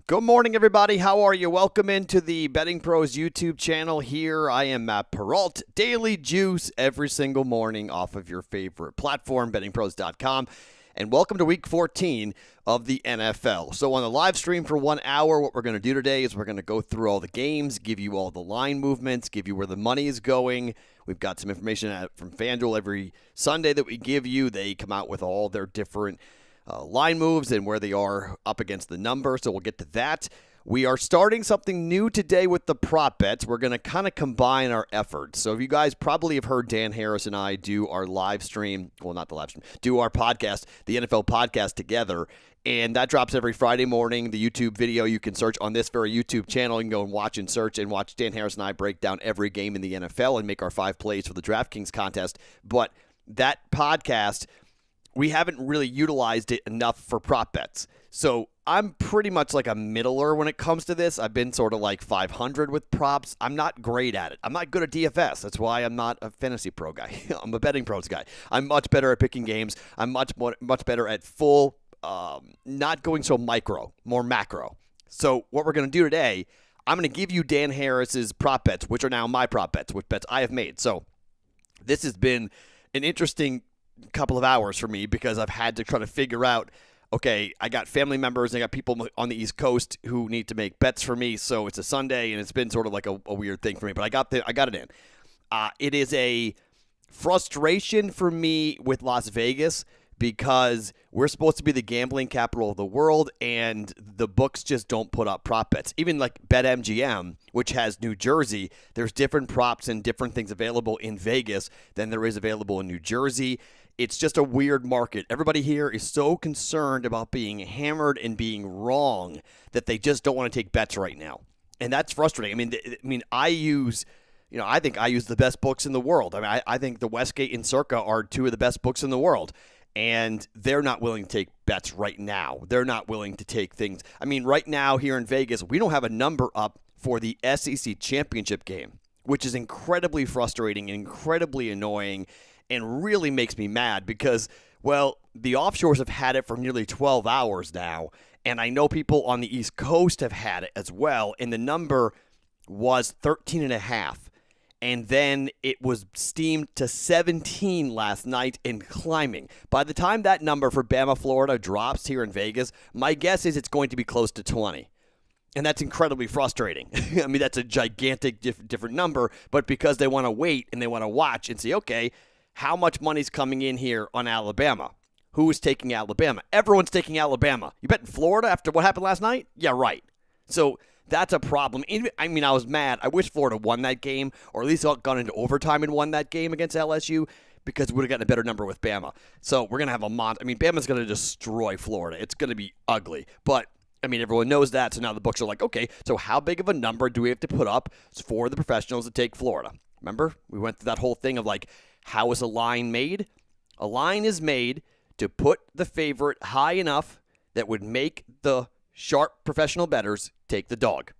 Good morning, everybody. How are you? Welcome into the Betting Pros YouTube channel. Here I am at Perrault. Daily juice every single morning off of your favorite platform, bettingpros.com. And welcome to week 14 of the NFL. So on the live stream for 1 hour, what we're going to do today is we're going to go through all the games, give you all the line movements, give you where the money is going. We've got some information from FanDuel every Sunday that we give you. They come out with all their different line moves and where they are up against the number, so we'll get to that. We are starting something new today with the prop bets. We're going to kind of combine our efforts. So you guys probably have heard Dan Harris and I do our live stream, well, not the live stream, do our podcast, the NFL podcast together, and that drops every Friday morning. The YouTube video, you can search on this very YouTube channel. You can go and watch and search and watch Dan Harris and I break down every game in the NFL and make our 5 plays for the DraftKings contest. But that podcast, we haven't really utilized it enough for prop bets. So I'm pretty much like a middler when it comes to this. I've been sort of like 500 with props. I'm not great at it. I'm not good at DFS. That's why I'm not a fantasy pro guy. I'm a betting pros guy. I'm much better at picking games. I'm much better at full, not going so micro, more macro. So what we're going to do today, I'm going to give you Dan Harris's prop bets, which are now my prop bets, which bets I have made. So this has been an interesting couple of hours for me because I've had to try to figure out, okay, I got family members and I got people on the East Coast who need to make bets for me, so it's a Sunday and it's been sort of like a weird thing for me, but I got it in. It is a frustration for me with Las Vegas because we're supposed to be the gambling capital of the world and the books just don't put up prop bets. Even like BetMGM, which has New Jersey, there's different props and different things available in Vegas than there is available in New Jersey. It's just a weird market. Everybody here is so concerned about being hammered and being wrong that they just don't want to take bets right now. And that's frustrating. I think I use the best books in the world. I think the Westgate and Circa are 2 of the best books in the world. And they're not willing to take bets right now. They're not willing to take things. Right now here in Vegas, we don't have a number up for the SEC championship game, which is incredibly frustrating and incredibly annoying and really makes me mad because, well, the offshores have had it for nearly 12 hours now, and I know people on the East Coast have had it as well, and the number was 13.5. And then it was steamed to 17 last night and climbing. By the time that number for Bama, Florida drops here in Vegas, my guess is it's going to be close to 20. And that's incredibly frustrating. That's a gigantic different number, but because they want to wait and they want to watch and see, okay, how much money's coming in here on Alabama? Who is taking Alabama? Everyone's taking Alabama. You bet in Florida after what happened last night? Yeah, right. So that's a problem. I was mad. I wish Florida won that game, or at least gone into overtime and won that game against LSU, because we would have gotten a better number with Bama. So we're going to have a Bama's going to destroy Florida. It's going to be ugly. But, everyone knows that, so now the books are like, okay, so how big of a number do we have to put up for the professionals to take Florida? Remember? We went through that whole thing of like, how is a line made? A line is made to put the favorite high enough that would make the sharp professional bettors take the dog.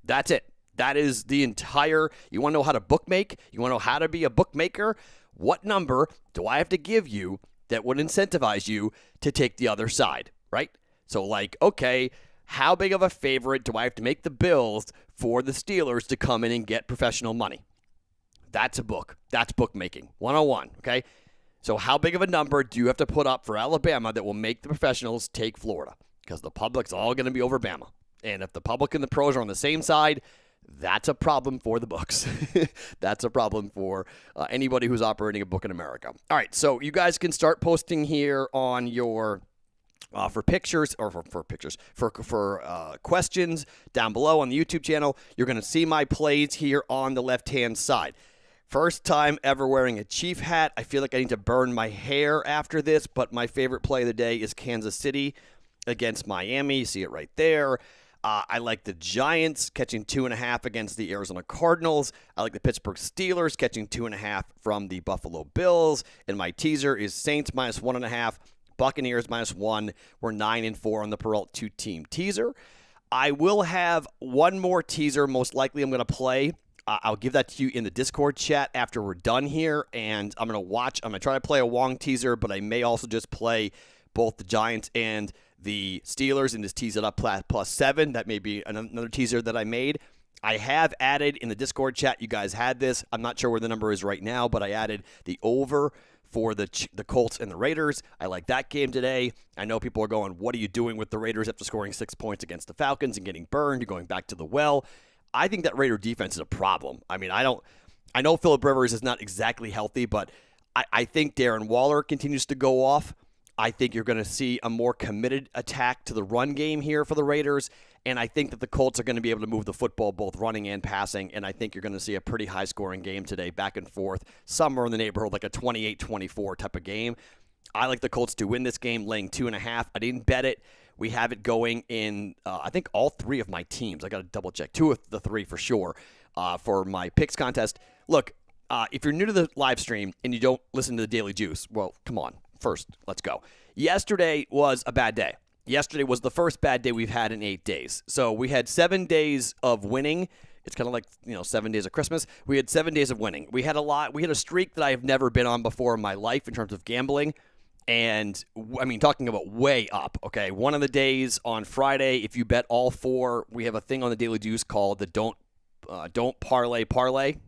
That's it. That is the entire. You want to know how to bookmake? You want to know how to be a bookmaker? What number do I have to give you that would incentivize you to take the other side, right? So okay, how big of a favorite do I have to make the Bills for the Steelers to come in and get professional money? That's a book. That's bookmaking 101, okay? So how big of a number do you have to put up for Alabama that will make the professionals take Florida? Because the public's all going to be over Bama. And if the public and the pros are on the same side, that's a problem for the books. That's a problem for anybody who's operating a book in America. All right, so you guys can start posting here on your for pictures or for pictures for questions down below on the YouTube channel. You're going to see my plays here on the left-hand side. First time ever wearing a Chief hat. I feel like I need to burn my hair after this, but my favorite play of the day is Kansas City against Miami. You see it right there. I like the Giants catching 2.5 against the Arizona Cardinals. I like the Pittsburgh Steelers catching 2.5 from the Buffalo Bills. And my teaser is Saints -1.5, Buccaneers -1. We're 9-4 on the Perrault 2-team teaser. I will have one more teaser. Most likely I'm going to play. I'll give that to you in the Discord chat after we're done here. And I'm going to try to play a Wong teaser, but I may also just play both the Giants and the Steelers and just tease it up +7. That may be another teaser that I made. I have added in the Discord chat, you guys had this. I'm not sure where the number is right now, but I added the over for the Colts and the Raiders. I like that game today. I know people are going, what are you doing with the Raiders after scoring 6 points against the Falcons and getting burned? You're going back to the well. I think that Raider defense is a problem. I mean, I know Phillip Rivers is not exactly healthy, but I think Darren Waller continues to go off. I think you're going to see a more committed attack to the run game here for the Raiders, and I think that the Colts are going to be able to move the football both running and passing, and I think you're going to see a pretty high-scoring game today, back and forth, somewhere in the neighborhood, like a 28-24 type of game. I like the Colts to win this game, laying 2.5. I didn't bet it. We have it going in, I think, all 3 of my teams. I got to double-check. 2 of the 3 for sure for my picks contest. Look, if you're new to the live stream and you don't listen to the Daily Juice, well, come on. First, let's go. Yesterday was a bad day. Yesterday was the first bad day we've had in 8 days. So we had 7 days of winning. It's kind of like, 7 days of Christmas. We had 7 days of winning. We had a streak that I have never been on before in my life in terms of gambling. And, I mean, talking about way up, okay? One of the days on Friday, if you bet all 4, we have a thing on the Daily Juice called the Don't Parlay.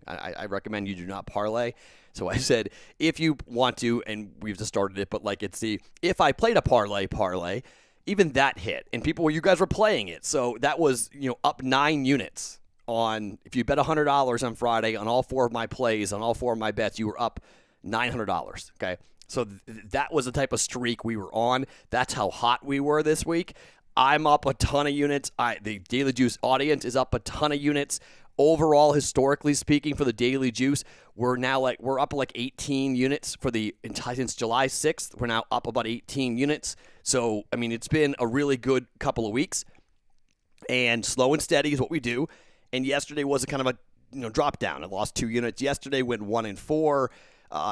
I recommend you do not parlay. So I said, if you want to, and we've just started it, but like it's the, if I played a parlay, even that hit. And you guys were playing it. So that was, up 9 units on, if you bet $100 on Friday on all 4 of my plays, on all 4 of my bets, you were up $900, okay? So that was the type of streak we were on. That's how hot we were this week. I'm up a ton of units. The Daily Juice audience is up a ton of units. Overall, historically speaking, for the Daily Juice, we're up like 18 units since July 6th. We're now up about 18 units. So, I mean, it's been a really good couple of weeks, and slow and steady is what we do. And yesterday was a kind of a drop down. I lost 2 units yesterday. Went 1-4.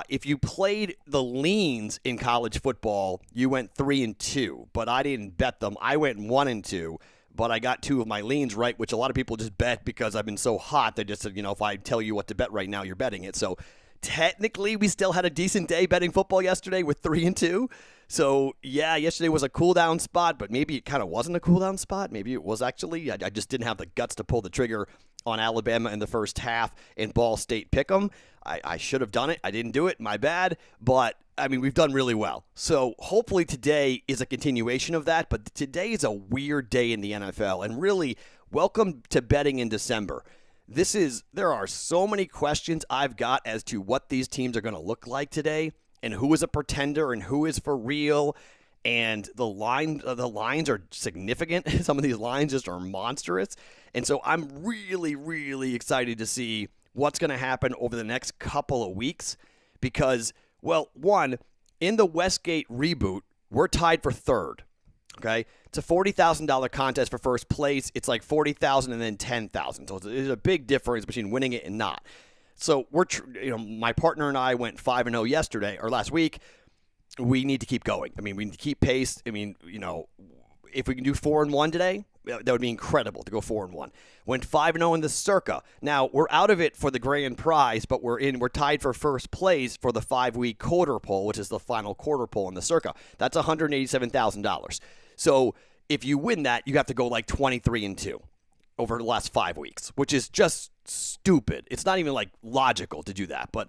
If you played the leans in college football, you went 3-2, but I didn't bet them. I went 1-2. But I got 2 of my leans right, which a lot of people just bet because I've been so hot. They just said, if I tell you what to bet right now, you're betting it. So technically, we still had a decent day betting football yesterday with 3-2. So, yeah, yesterday was a cool-down spot, but maybe it kind of wasn't a cool-down spot. Maybe it was actually. I just didn't have the guts to pull the trigger on Alabama in the first half and Ball State pick'em. I should have done it. I didn't do it. My bad. But, I mean, we've done really well. So hopefully today is a continuation of that. But today is a weird day in the NFL. And really, welcome to betting in December. There are so many questions I've got as to what these teams are going to look like today and who is a pretender and who is for real. And the lines are significant. Some of these lines just are monstrous. And so I'm really, really excited to see what's going to happen over the next couple of weeks because, well, one, in the Westgate reboot, we're tied for 3rd, okay? It's a $40,000 contest for first place. It's like $40,000 and then $10,000. So there's a big difference between winning it and not. So my partner and I went 5-0 yesterday or last week. We need to keep going. I mean, we need to keep pace. I mean, if we can do 4-1 today, that would be incredible to go 4-1. Went 5-0 in the Circa. Now, we're out of it for the grand prize, but we're tied for first place for the 5-week quarter poll, which is the final quarter poll in the Circa. That's $187,000. So if you win that, you have to go like 23-2 over the last 5 weeks, which is just stupid. It's not even like logical to do that, but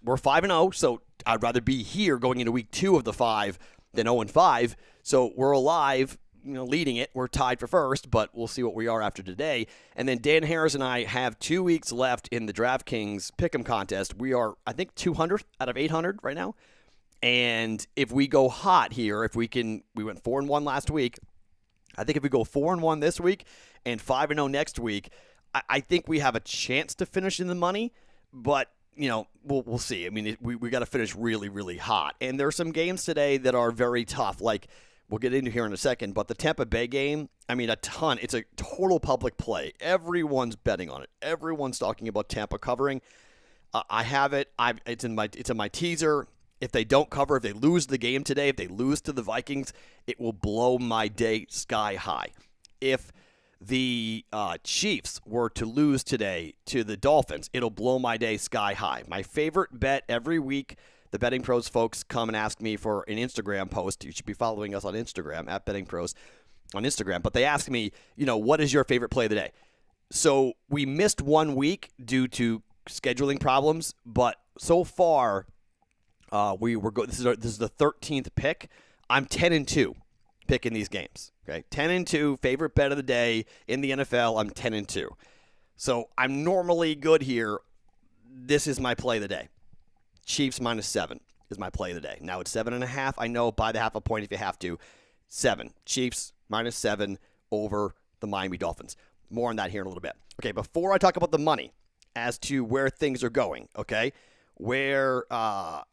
we're 5-0, so I'd rather be here going into week 2 of the 5 than 0-5. So we're alive, leading it. We're tied for first, but we'll see what we are after today. And then Dan Harris and I have 2 weeks left in the DraftKings Pick'em contest. We are, I think, 200th out of 800 right now. And if we go hot here, we went 4-1 last week. I think if we go 4-1 this week and 5-0 next week, I think we have a chance to finish in the money. But we'll see. I mean, we got to finish really, really hot. And there are some games today that are very tough. Like we'll get into here in a second, but the Tampa Bay game, I mean, a ton. It's a total public play. Everyone's betting on it. Everyone's talking about Tampa covering. I have it. It's in my teaser. If they don't cover, if they lose the game today, if they lose to the Vikings, it will blow my day sky high. If the Chiefs were to lose today to the Dolphins, it'll blow my day sky high. My favorite bet every week the Betting Pros folks come and ask me for an Instagram post. You should be following us on Instagram, at Betting Pros on Instagram. But they ask me, what is your favorite play of the day? So we missed 1 week due to scheduling problems, but so far this is the 13th pick. I'm 10-2 picking these games. Okay, 10-2, favorite bet of the day in the NFL. I'm 10-2. So I'm normally good here. This is my play of the day. Chiefs -7 is my play of the day. Now it's 7.5. I know, by the half a point if you have to. 7. Chiefs -7 over the Miami Dolphins. More on that here in a little bit. Okay, before I talk about the money as to where things are going, okay, where, from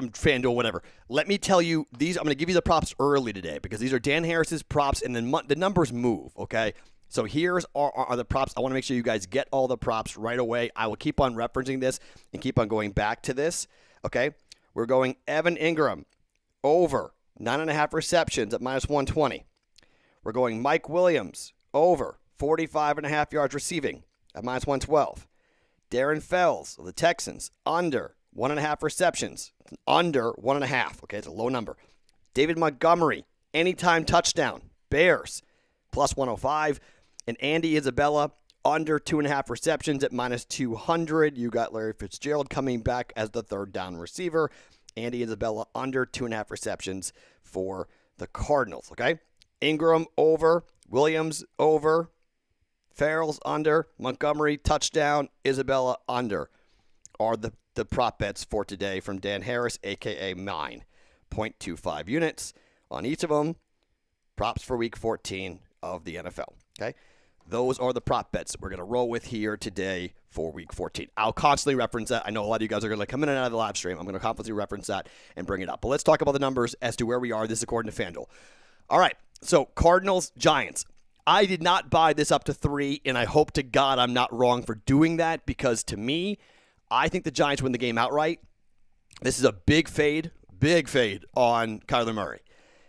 FanDuel, whatever. Let me tell you, I'm going to give you the props early today because these are Dan Harris's props, and then the numbers move, okay? So here's are the props. I want to make sure you guys get all the props right away. I will keep on referencing this and keep on going back to this, okay? We're going Evan Ingram over 9.5 receptions at -120. We're going Mike Williams over 45.5 yards receiving at -112. Darren Fells of the Texans under 1.5 receptions, under 1.5. Okay, it's a low number. David Montgomery, anytime touchdown, Bears, +105. And Andy Isabella, under 2.5 receptions at -200. You got Larry Fitzgerald coming back as the third down receiver. Andy Isabella, under 2.5 receptions for the Cardinals, okay? Ingram, over. Williams, over. Farrell's, under. Montgomery, touchdown. Isabella, under. Are the prop bets for today from Dan Harris, a.k.a. mine. 0.25 units on each of them. Props for Week 14 of the NFL. Okay? Those are the prop bets that we're going to roll with here today for Week 14. I'll constantly reference that. I know a lot of you guys are going to come in and out of the live stream. I'm going to constantly reference that and bring it up. But let's talk about the numbers as to where we are. This is according to FanDuel. All right, so Cardinals, Giants. I did not buy this up to 3, and I hope to God I'm not wrong for doing that because to me, I think the Giants win the game outright. This is a big fade on Kyler Murray.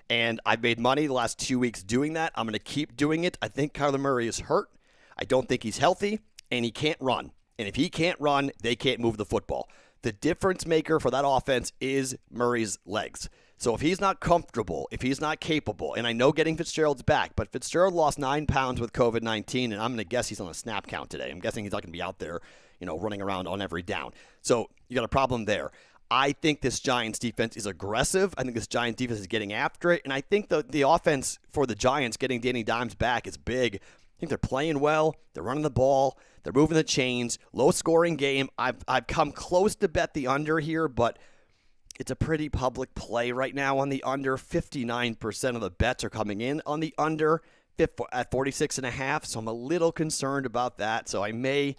And I've made money the last 2 weeks doing that. I'm going to keep doing it. I think Kyler Murray is hurt. I don't think he's healthy, and he can't run. And if he can't run, they can't move the football. The difference maker for that offense is Murray's legs. So if he's not comfortable, if he's not capable, and I know getting Fitzgerald's back, but Fitzgerald lost 9 pounds with COVID-19, and I'm going to guess he's on a snap count today. I'm guessing he's not going to be out there, running around on every down. So you got a problem there. I think this Giants defense is aggressive. I think this Giants defense is getting after it. And I think the offense for the Giants getting Danny Dimes back is big. I think they're playing well. They're running the ball. They're moving the chains. Low-scoring game. I've come close to bet the under here, but it's a pretty public play right now on the under. 59% of the bets are coming in on the under at 46.5, so I'm a little concerned about that. So I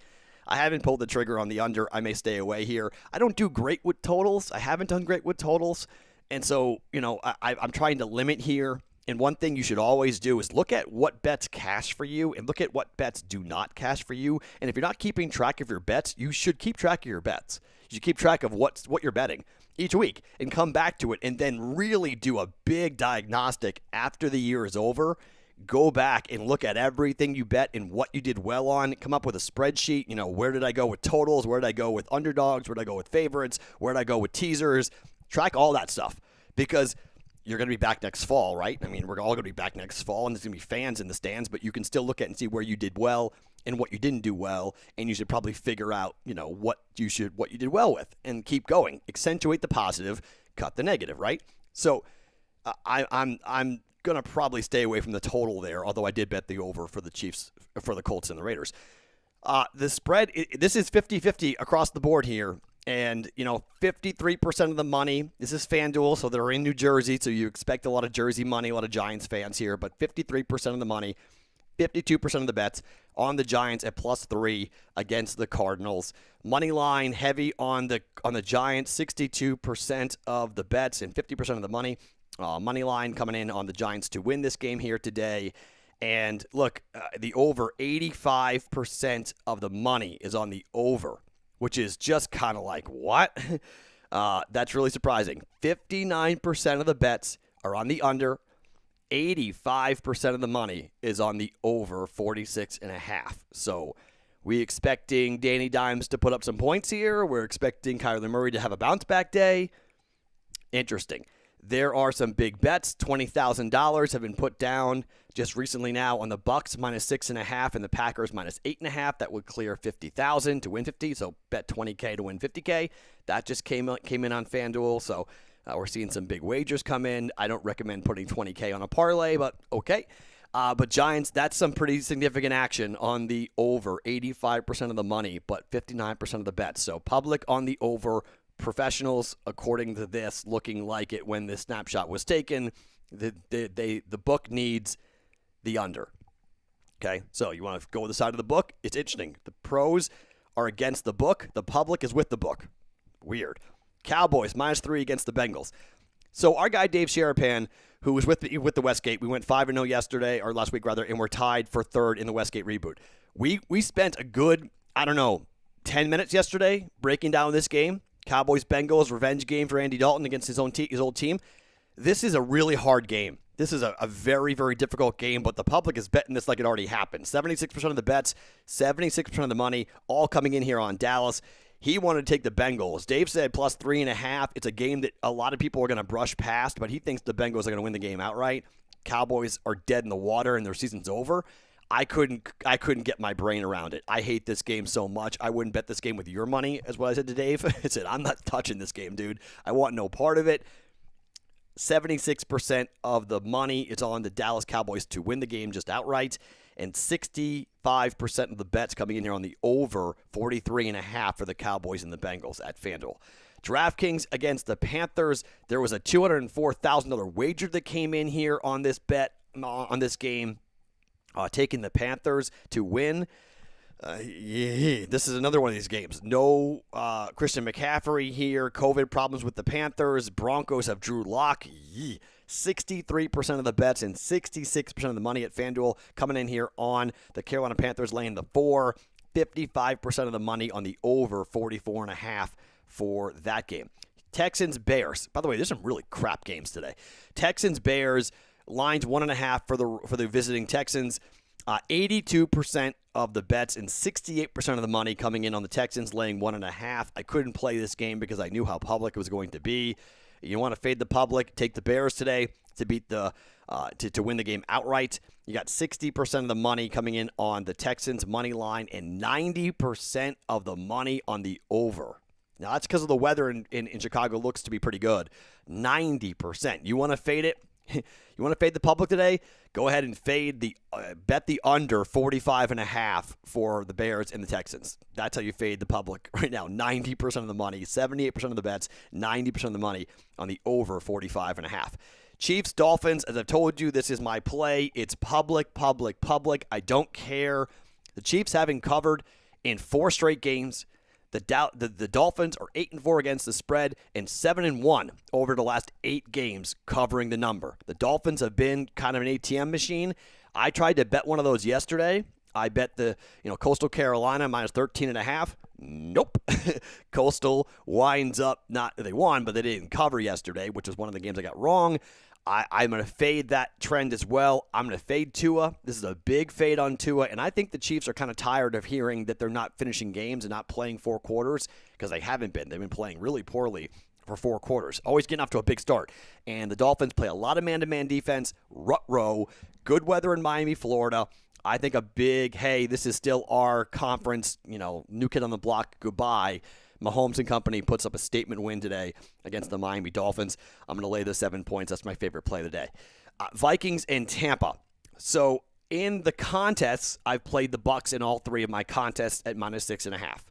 haven't pulled the trigger on the under. I may stay away here. I don't do great with totals. I haven't done great with totals. And so, I'm trying to limit here. And one thing you should always do is look at what bets cash for you and look at what bets do not cash for you. And if you're not keeping track of your bets, you should keep track of your bets. You should keep track of what you're betting each week and come back to it and then really do a big diagnostic after the year is over. Go back and look at everything you bet and what you did well on. Come up with a spreadsheet. Where did I go with totals? Where did I go with underdogs? Where did I go with favorites? Where did I go with teasers? Track all that stuff because you're going to be back next fall, right? I mean, we're all going to be back next fall, and there's going to be fans in the stands, but you can still look at and see where you did well and what you didn't do well, and you should probably figure out, what you did well with and keep going. Accentuate the positive, cut the negative, right? So I'm going to probably stay away from the total there, although I did bet the over for the Chiefs, for the Colts and the Raiders. The spread, this is 50-50 across the board here. And, 53% of the money, this is FanDuel, so they're in New Jersey, so you expect a lot of Jersey money, a lot of Giants fans here, but 53% of the money, 52% of the bets on the Giants at +3 against the Cardinals. Money line heavy on the Giants, 62% of the bets and 50% of the money. Money line coming in on the Giants to win this game here today. And look, the over, 85% of the money is on the over, which is just kind of like, what? That's really surprising. 59% of the bets are on the under. 85% of the money is on the over, 46.5. So We expecting Danny Dimes to put up some points here. We're expecting Kyler Murray to have a bounce-back day. Interesting. There are some big bets. $20,000 have been put down just recently now on the Bucks -6.5 and the Packers -8.5. That would clear $50,000 to win 50. So bet $20K to win $50K. That just came in on FanDuel. So we're seeing some big wagers come in. I don't recommend putting $20K on a parlay, but okay. But Giants, that's some pretty significant action on the over. 85% of the money, but 59% of the bets. So public on the over. Professionals, according to this, looking like it when this snapshot was taken, the book needs the under. Okay, so you want to go with the side of the book? It's interesting. The pros are against the book. The public is with the book. Weird. Cowboys -3 against the Bengals. So our guy Dave Sharapan, who was with the Westgate, we went 5-0 yesterday, or last week rather, and we're tied for third in the Westgate reboot. We spent a good, 10 minutes yesterday breaking down this game. Cowboys-Bengals, revenge game for Andy Dalton against his old team. This is a really hard game. This is a very, very difficult game, but the public is betting this like it already happened. 76% of the bets, 76% of the money, all coming in here on Dallas. He wanted to take the Bengals. Dave said +3.5. It's a game that a lot of people are going to brush past, but he thinks the Bengals are going to win the game outright. Cowboys are dead in the water and their season's over. I couldn't get my brain around it. I hate this game so much. I wouldn't bet this game with your money, as what I said to Dave. I said, I'm not touching this game, dude. I want no part of it. 76% of the money is on the Dallas Cowboys to win the game just outright, and 65% of the bets coming in here on the over 43.5 for the Cowboys and the Bengals at FanDuel. DraftKings against the Panthers. There was a $204,000 wager that came in here on this bet, on this game. Taking the Panthers to win. This is another one of these games. No Christian McCaffrey here. COVID problems with the Panthers. Broncos have Drew Lock. 63% of the bets and 66% of the money at FanDuel coming in here on the Carolina Panthers laying the 4. 55% of the money on the over 44.5 for that game. Texans-Bears. By the way, there's some really crap games today. Texans-Bears. Lines 1.5 for the visiting Texans. 82% of the bets and 68% of the money coming in on the Texans, laying 1.5. I couldn't play this game because I knew how public it was going to be. You want to fade the public, take the Bears today to beat the to win the game outright. You got 60% of the money coming in on the Texans money line and 90% of the money on the over. Now that's because of the weather in Chicago looks to be pretty good. 90%. You want to fade it? You want to fade the public today? Go ahead and fade bet the under 45.5 for the Bears and the Texans. That's how you fade the public right now. 90% of the money, 78% of the bets, 90% of the money on the over 45.5. Chiefs, Dolphins, as I've told you, this is my play. It's public, public, public. I don't care. The Chiefs having covered in 4 straight games. The Dolphins are 8-4 against the spread and 7-1 over the last 8 games covering the number. The Dolphins have been kind of an ATM machine. I tried to bet one of those yesterday. I bet the Coastal Carolina -13.5. Nope. Coastal winds up they won, but they didn't cover yesterday, which was one of the games I got wrong. I'm going to fade that trend as well. I'm going to fade Tua. This is a big fade on Tua, and I think the Chiefs are kind of tired of hearing that they're not finishing games and not playing 4 quarters because they haven't been. They've been playing really poorly for 4 quarters, always getting off to a big start. And the Dolphins play a lot of man-to-man defense, rut-row, good weather in Miami, Florida. I think a big, hey, this is still our conference, new kid on the block, goodbye. Mahomes and company puts up a statement win today against the Miami Dolphins. I'm going to lay the 7 points. That's my favorite play of the day. Vikings and Tampa. So in the contests, I've played the Bucs in all 3 of my contests at -6.5.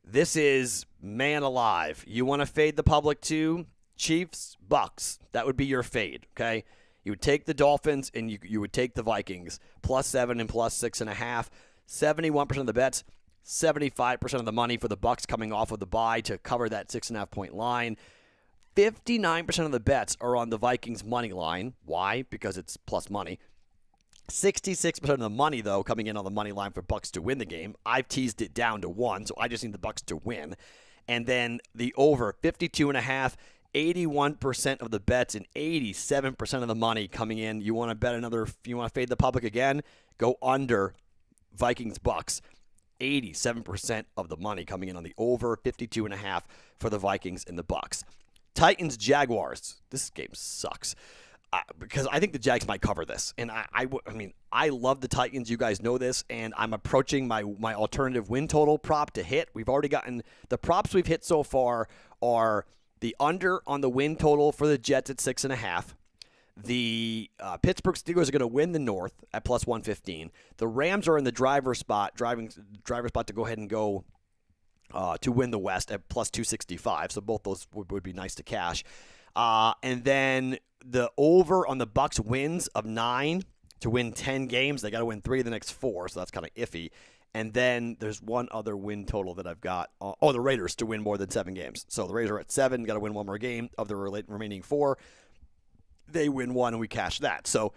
This is man alive. You want to fade the public too? Chiefs, Bucs. That would be your fade, okay? You would take the Dolphins and you would take the Vikings. +7 and +6.5. 71% of the bets. 75% of the money for the Bucs coming off of the bye to cover that 6.5-point line. 59% of the bets are on the Vikings money line. Why? Because it's plus money. 66% of the money, though, coming in on the money line for Bucs to win the game. I've teased it down to 1, so I just need the Bucs to win. And then the over 52.5, 81% of the bets and 87% of the money coming in. You want to bet you want to fade the public again? Go under Vikings Bucs. 87% of the money coming in on the over, 52.5 for the Vikings and the Bucks. Titans, Jaguars. This game sucks. Because I think the Jags might cover this. And I mean, I love the Titans. You guys know this. And I'm approaching my alternative win total prop to hit. We've already gotten the props we've hit so far are the under on the win total for the Jets at 6.5. The Pittsburgh Steelers are going to win the North at plus 115. The Rams are in the driver's spot to go ahead and go to win the West at plus 265. So both those would be nice to cash. And then the over on the Bucks wins of 9 to win 10 games. They got to win 3 of the next 4, so that's kind of iffy. And then there's one other win total that I've got. The Raiders to win more than 7 games. So the Raiders are at 7, got to win one more game of the remaining 4. They win 1, and we cash that. So,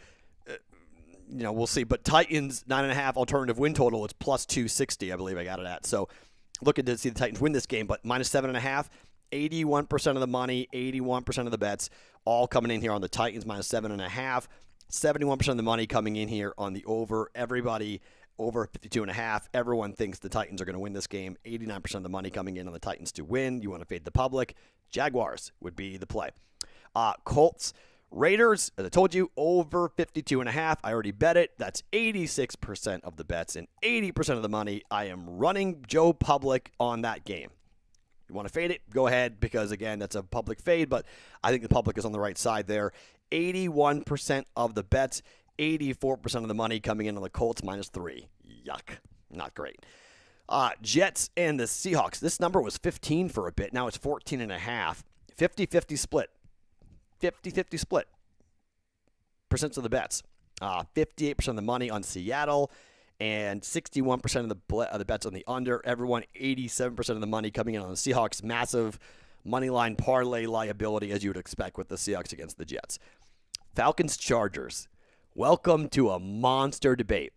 we'll see. But Titans, 9.5 alternative win total. It's plus 260, I believe I got it at. So looking to see the Titans win this game, but minus 7.5. 81% of the money, 81% of the bets, all coming in here on the Titans, minus 7.5. 71% of the money coming in here on the over. Everybody over 52.5. Everyone thinks the Titans are going to win this game. 89% of the money coming in on the Titans to win. You want to fade the public. Jaguars would be the play. Colts, Raiders, as I told you, over 52.5. I already bet it. That's 86% of the bets and 80% of the money. I am running Joe Public on that game. You want to fade it? Go ahead, because, again, that's a public fade, but I think the public is on the right side there. 81% of the bets, 84% of the money coming in on the Colts, minus 3. Yuck. Not great. Jets and the Seahawks. This number was 15 for a bit. Now it's 14.5. 50-50 split. 50-50 split. Percents of the bets. 58% of the money on Seattle. And 61% of the bets on the under. Everyone, 87% of the money coming in on the Seahawks. Massive money line parlay liability, as you would expect with the Seahawks against the Jets. Falcons, Chargers. Welcome to a monster debate.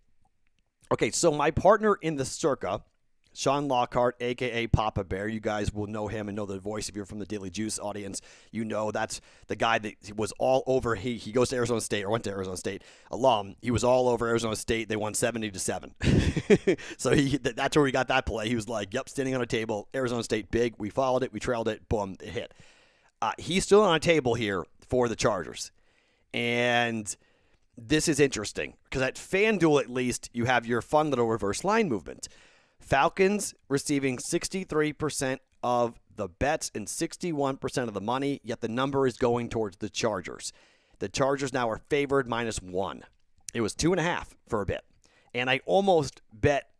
Okay, so my partner in the Circa, Sean Lockhart, a.k.a. Papa Bear. You guys will know him and know the voice if you're from the Daily Juice audience. You know that's the guy that was all over. He goes to Arizona State, or went to Arizona State, alum. He was all over Arizona State. They won 70-7. So that's where we got that play. He was like, yep, standing on a table, Arizona State, big. We followed it. We trailed it. Boom, it hit. He's still on a table here for the Chargers. And this is interesting because at FanDuel, at least, you have your fun little reverse line movement. Falcons receiving 63% of the bets and 61% of the money, yet the number is going towards the Chargers. The Chargers now are favored -1. It was 2.5 for a bit. And I almost bet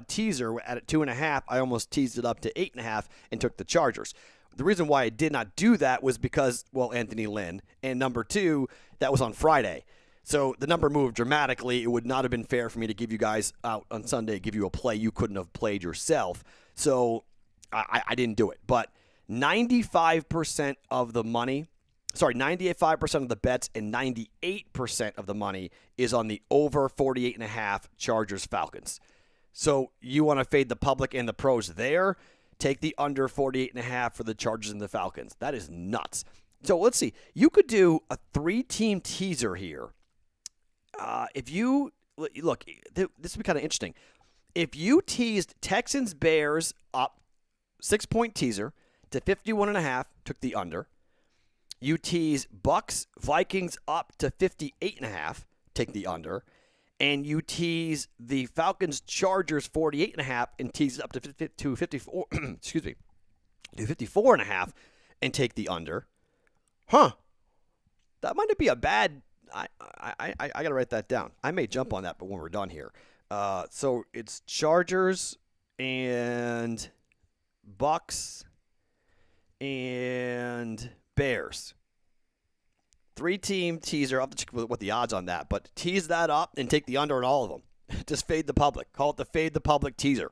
teaser at 2.5. I almost teased it up to 8.5 and took the Chargers. The reason why I did not do that was because, well, Anthony Lynn. And number 2, that was on Friday. So the number moved dramatically. It would not have been fair for me to give you guys out on Sunday, give you a play you couldn't have played yourself. So I didn't do it. But 95% of the money, 95% of the bets and 98% of the money is on the over 48.5 Chargers Falcons. So you want to fade the public and the pros there. Take the under 48.5 for the Chargers and the Falcons. That is nuts. So let's see. You could do a 3-team teaser here. If you look, this would be kind of interesting. If you teased Texans Bears up 6-point teaser to 51.5, took the under. You tease Bucks Vikings up to 58.5, take the under. And you tease the Falcons Chargers 48.5 and tease it up to 54. Excuse me, to 54.5 and take the under. Huh? That might not be a bad. I got to write that down. I may jump on that, but when we're done here. So it's Chargers and Bucks and Bears. 3-team teaser. I'll have to check what the odds on that, but tease that up and take the under on all of them. Just fade the public. Call it the fade the public teaser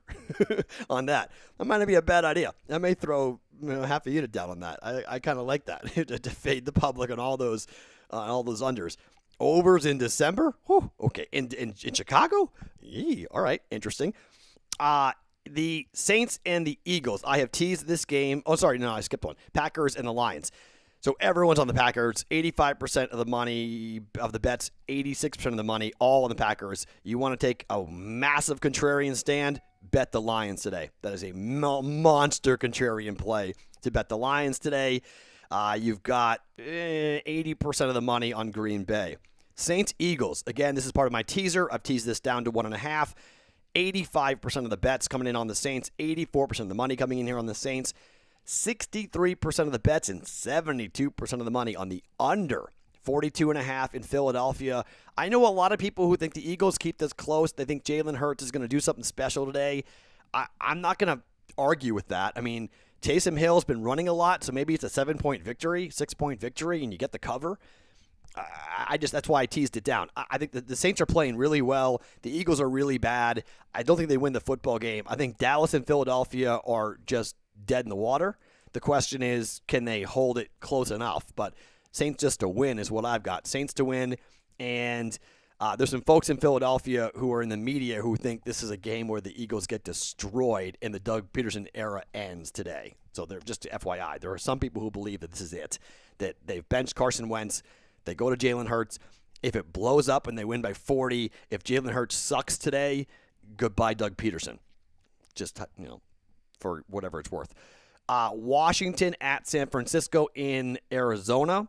on that. That might not be a bad idea. I may throw half a unit down on that. I kind of like that to fade the public on all those unders. Overs in December? Whew, okay. In Chicago? Yee, all right. Interesting. The Saints and the Eagles. I have teased this game. Oh, sorry. No, I skipped one. Packers and the Lions. So everyone's on the Packers. 85% of the money of the bets, 86% of the money, all on the Packers. You want to take a massive contrarian stand? bet the Lions today. That is a monster contrarian play to bet the Lions today. You've got 80% of the money on Green Bay. Saints, Eagles. Again, this is part of my teaser. I've teased this down to 1.5. 85% of the bets coming in on the Saints. 84% of the money coming in here on the Saints. 63% of the bets and 72% of the money on the under. 42.5 in Philadelphia. I know a lot of people who think the Eagles keep this close. They think Jalen Hurts is going to do something special today. I'm not going to argue with that. I mean, Taysom Hill's been running a lot, so maybe it's a 7-point victory, 6-point victory, and you get the cover. That's why I teased it down. I think the Saints are playing really well. The Eagles are really bad. I don't think they win the football game. I think Dallas and Philadelphia are just dead in the water. The question is, can they hold it close enough? But Saints just to win is what I've got. Saints to win, and there's some folks in Philadelphia who are in the media who think this is a game where the Eagles get destroyed and the Doug Peterson era ends today. So they're just FYI. There are some people who believe that this is it, that they've benched Carson Wentz. They go to Jalen Hurts. If it blows up and they win by 40, if Jalen Hurts sucks today, goodbye Doug Peterson. Just, for whatever it's worth. Washington at San Francisco in Arizona.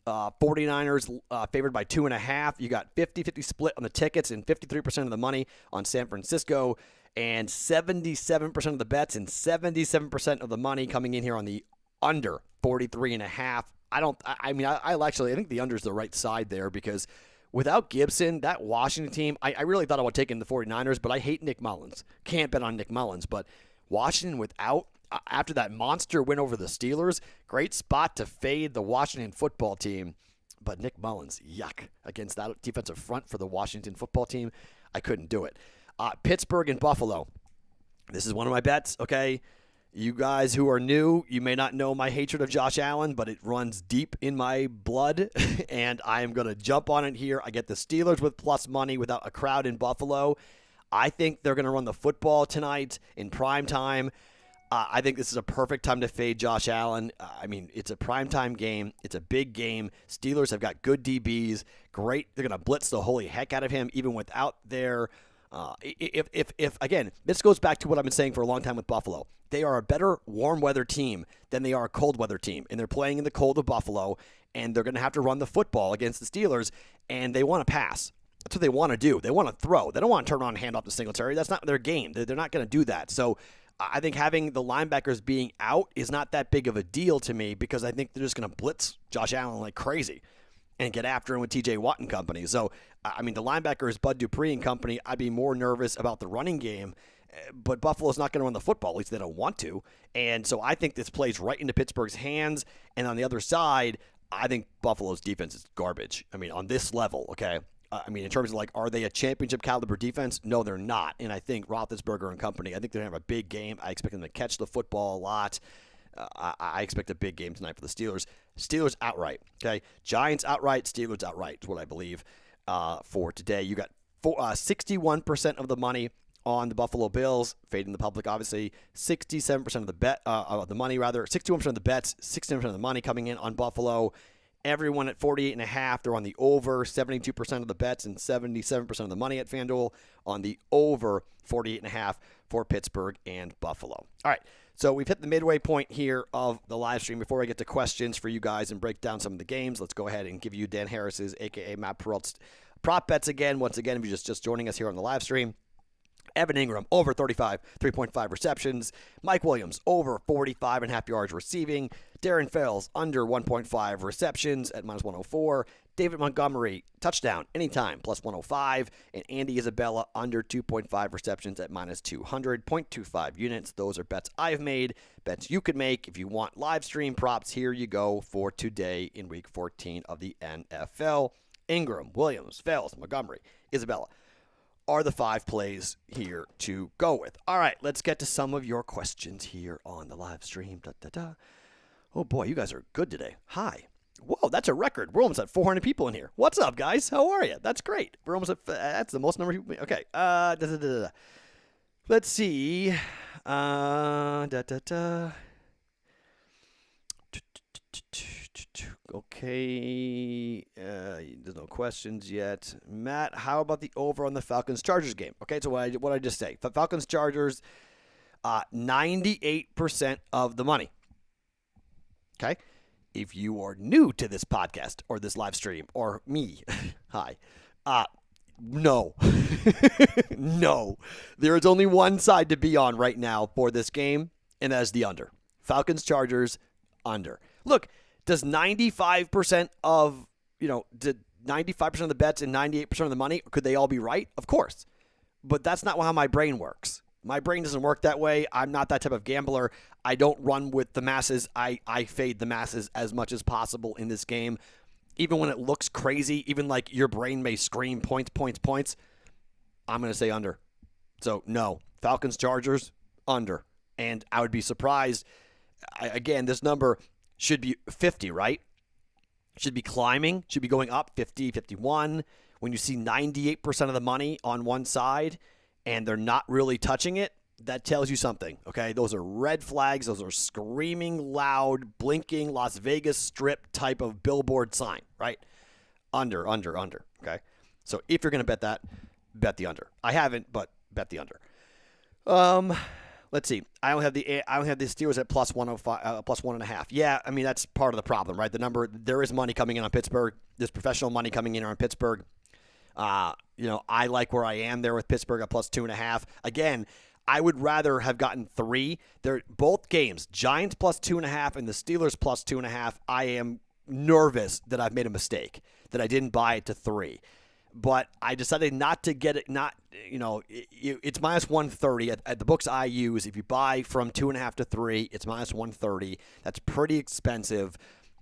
49ers favored by 2.5. You got 50-50 split on the tickets and 53% of the money on San Francisco, and 77% of the bets and 77% of the money coming in here on the under 43.5. I think the under is the right side there because without Gibson, that Washington team, I really thought I would take in the 49ers, but I hate Nick Mullins. Can't bet on Nick Mullins, but Washington without, after that monster win over the Steelers, great spot to fade the Washington football team. But Nick Mullins, yuck, against that defensive front for the Washington football team, I couldn't do it. Pittsburgh and Buffalo. This is one of my bets, okay? You guys who are new, you may not know my hatred of Josh Allen, but it runs deep in my blood, and I am going to jump on it here. I get the Steelers with plus money without a crowd in Buffalo. I think they're going to run the football tonight in prime time. I think this is a perfect time to fade Josh Allen. It's a primetime game. It's a big game. Steelers have got good DBs. Great. They're going to blitz the holy heck out of him, even without their again, this goes back to what I've been saying for a long time with Buffalo. They are a better warm weather team than they are a cold weather team, and they're playing in the cold of Buffalo, and they're going to have to run the football against the Steelers, and they want to pass. That's what they want to do. They want to throw. They don't want to turn around and hand off to Singletary. That's not their game. They're not going to do that. So I think having the linebackers being out is not that big of a deal to me because I think they're just going to blitz Josh Allen like crazy and get after him with TJ Watt and company. So, the linebackers, Bud Dupree and company, I'd be more nervous about the running game, but Buffalo's not going to run the football. At least they don't want to. And so I think this plays right into Pittsburgh's hands. And on the other side, I think Buffalo's defense is garbage. On this level, okay? In terms of are they a championship caliber defense? No, they're not. And I think Roethlisberger and company, I think they're going to have a big game. I expect them to catch the football a lot. I expect a big game tonight for the Steelers. Steelers outright, okay? Giants outright, Steelers outright is what I believe for today. You got 61% of the money on the Buffalo Bills, fading the public, obviously. 67% of the bet, the money rather. 61% of the bets, 69% of the money coming in on Buffalo. Everyone at 48.5, they're on the over. 72% of the bets and 77% of the money at FanDuel on the over 48.5 for Pittsburgh and Buffalo. All right. So we've hit the midway point here of the live stream. Before I get to questions for you guys and break down some of the games, let's go ahead and give you Dan Harris's, a.k.a. Matt Perrault's prop bets again. Once again, if you're just joining us here on the live stream, Evan Ingram, over 35, 3.5 receptions. Mike Williams, over 45.5 yards receiving. Darren Fells, under 1.5 receptions at minus 104. David Montgomery, touchdown anytime, plus 105. And Andy Isabella, under 2.5 receptions at minus 200. 0.25 units. Those are bets I've made, bets you could make. If you want live stream props, here you go for today in week 14 of the NFL. Ingram, Williams, Fells, Montgomery, Isabella are the 5 plays here to go with. All right, let's get to some of your questions here on the live stream. Oh, boy, you guys are good today. Hi. Whoa, that's a record. We're almost at 400 people in here. What's up, guys? How are you? That's great. We're almost at, that's the most number of people. Okay. Let's see. Okay. There's no questions yet. Matt, how about the over on the Falcons Chargers game? Okay, so what I just say? Falcons Chargers, 98% of the money. Okay. If you are new to this podcast or this live stream or me, hi. No. No. There is only one side to be on right now for this game, and that is the under. Falcons Chargers under. Look, does 95% of, 95% of the bets and 98% of the money, could they all be right? Of course. But that's not how my brain works. My brain doesn't work that way. I'm not that type of gambler. I don't run with the masses. I fade the masses as much as possible in this game. Even when it looks crazy, even like your brain may scream points, points, points, I'm going to say under. So, no. Falcons, Chargers, under. And I would be surprised. Again, this number should be 50, right? Should be climbing, should be going up 50, 51. When you see 98% of the money on one side and they're not really touching it, that tells you something, okay? Those are red flags. Those are screaming, loud, blinking Las Vegas Strip type of billboard sign, right? Under, okay? So if you're going to bet that, bet the under. I haven't, but bet the under. Let's see. I only have the Steelers at plus 105, plus 1.5. Yeah, I mean that's part of the problem, right? The number, there is money coming in on Pittsburgh. There's professional money coming in on Pittsburgh. I like where I am there with Pittsburgh at plus 2.5. Again, I would rather have gotten 3. They're both games, Giants plus 2.5 and the Steelers plus 2.5. I am nervous that I've made a mistake, that I didn't buy it to 3. But I decided not to get it. It's minus 130 at the books I use. If you buy from 2.5 to 3, it's minus 130. That's pretty expensive.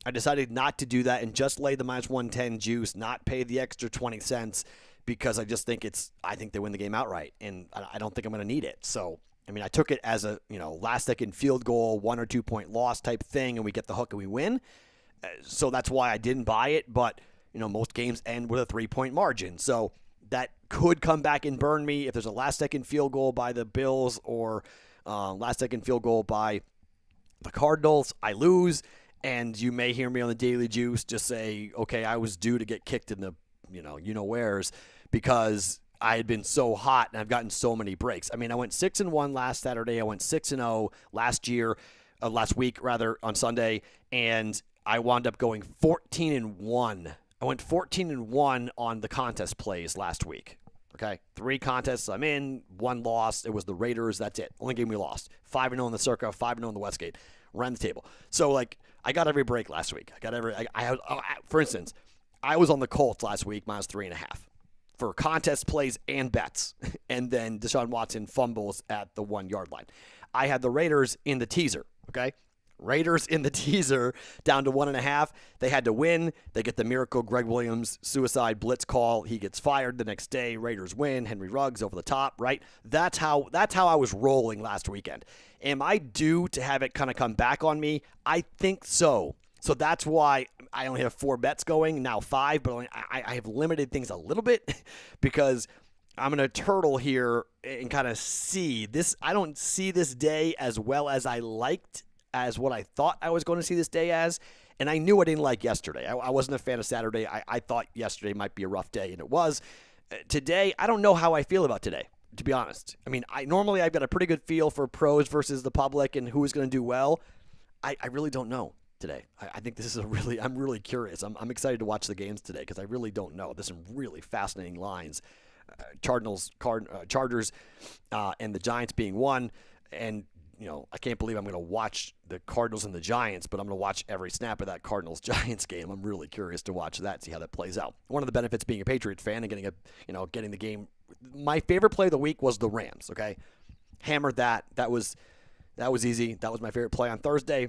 I decided not to do that and just lay the minus 110 juice, not pay the extra 20 cents because I just think I think they win the game outright, and I don't think I'm going to need it. So, I mean, I took it as a last second field goal, 1 or 2 point loss type thing, and we get the hook and we win. So that's why I didn't buy it, but. Most games end with a 3-point margin. So that could come back and burn me if there's a last-second field goal by the Bills or last-second field goal by the Cardinals. I lose, and you may hear me on the Daily Juice just say, okay, I was due to get kicked in the, wheres because I had been so hot and I've gotten so many breaks. I mean, I went 6-1 last Saturday. I went 6-0 last week on Sunday, and I wound up going 14-1. I went 14-1 on the contest plays last week. Okay, 3 contests I'm in, 1 loss. It was the Raiders. That's it. Only game we lost. 5-0 in the Circa, 5-0 in the Westgate. Ran the table. So I got every break last week. For instance, I was on the Colts last week minus 3.5 for contest plays and bets, and then Deshaun Watson fumbles at the 1-yard line. I had the Raiders in the teaser. Okay. Raiders in the teaser down to 1.5. They had to win. They get the miracle Greg Williams suicide blitz call. He gets fired the next day. Raiders win. Henry Ruggs over the top, right? That's how I was rolling last weekend. Am I due to have it kind of come back on me? I think so. So that's why I only have 4 bets going, now 5, but I have limited things a little bit because I'm going to turtle here and kind of see this. I don't see this day as well as I liked as what I thought I was going to see this day as, and I knew I didn't like yesterday. I wasn't a fan of Saturday. I thought yesterday might be a rough day, and it was. Today, I don't know how I feel about today, to be honest. I mean, normally I've got a pretty good feel for pros versus the public and who is going to do well. I really don't know today. I think this is I'm really curious. I'm excited to watch the games today because I really don't know. There's some really fascinating lines. Chargers, and the Giants being one, and I can't believe I'm going to watch the Cardinals and the Giants, but I'm going to watch every snap of that Cardinals-Giants game. I'm really curious to watch that, see how that plays out. One of the benefits being a Patriots fan and getting the game. My favorite play of the week was the Rams. Okay, hammered that. That was easy. That was my favorite play on Thursday.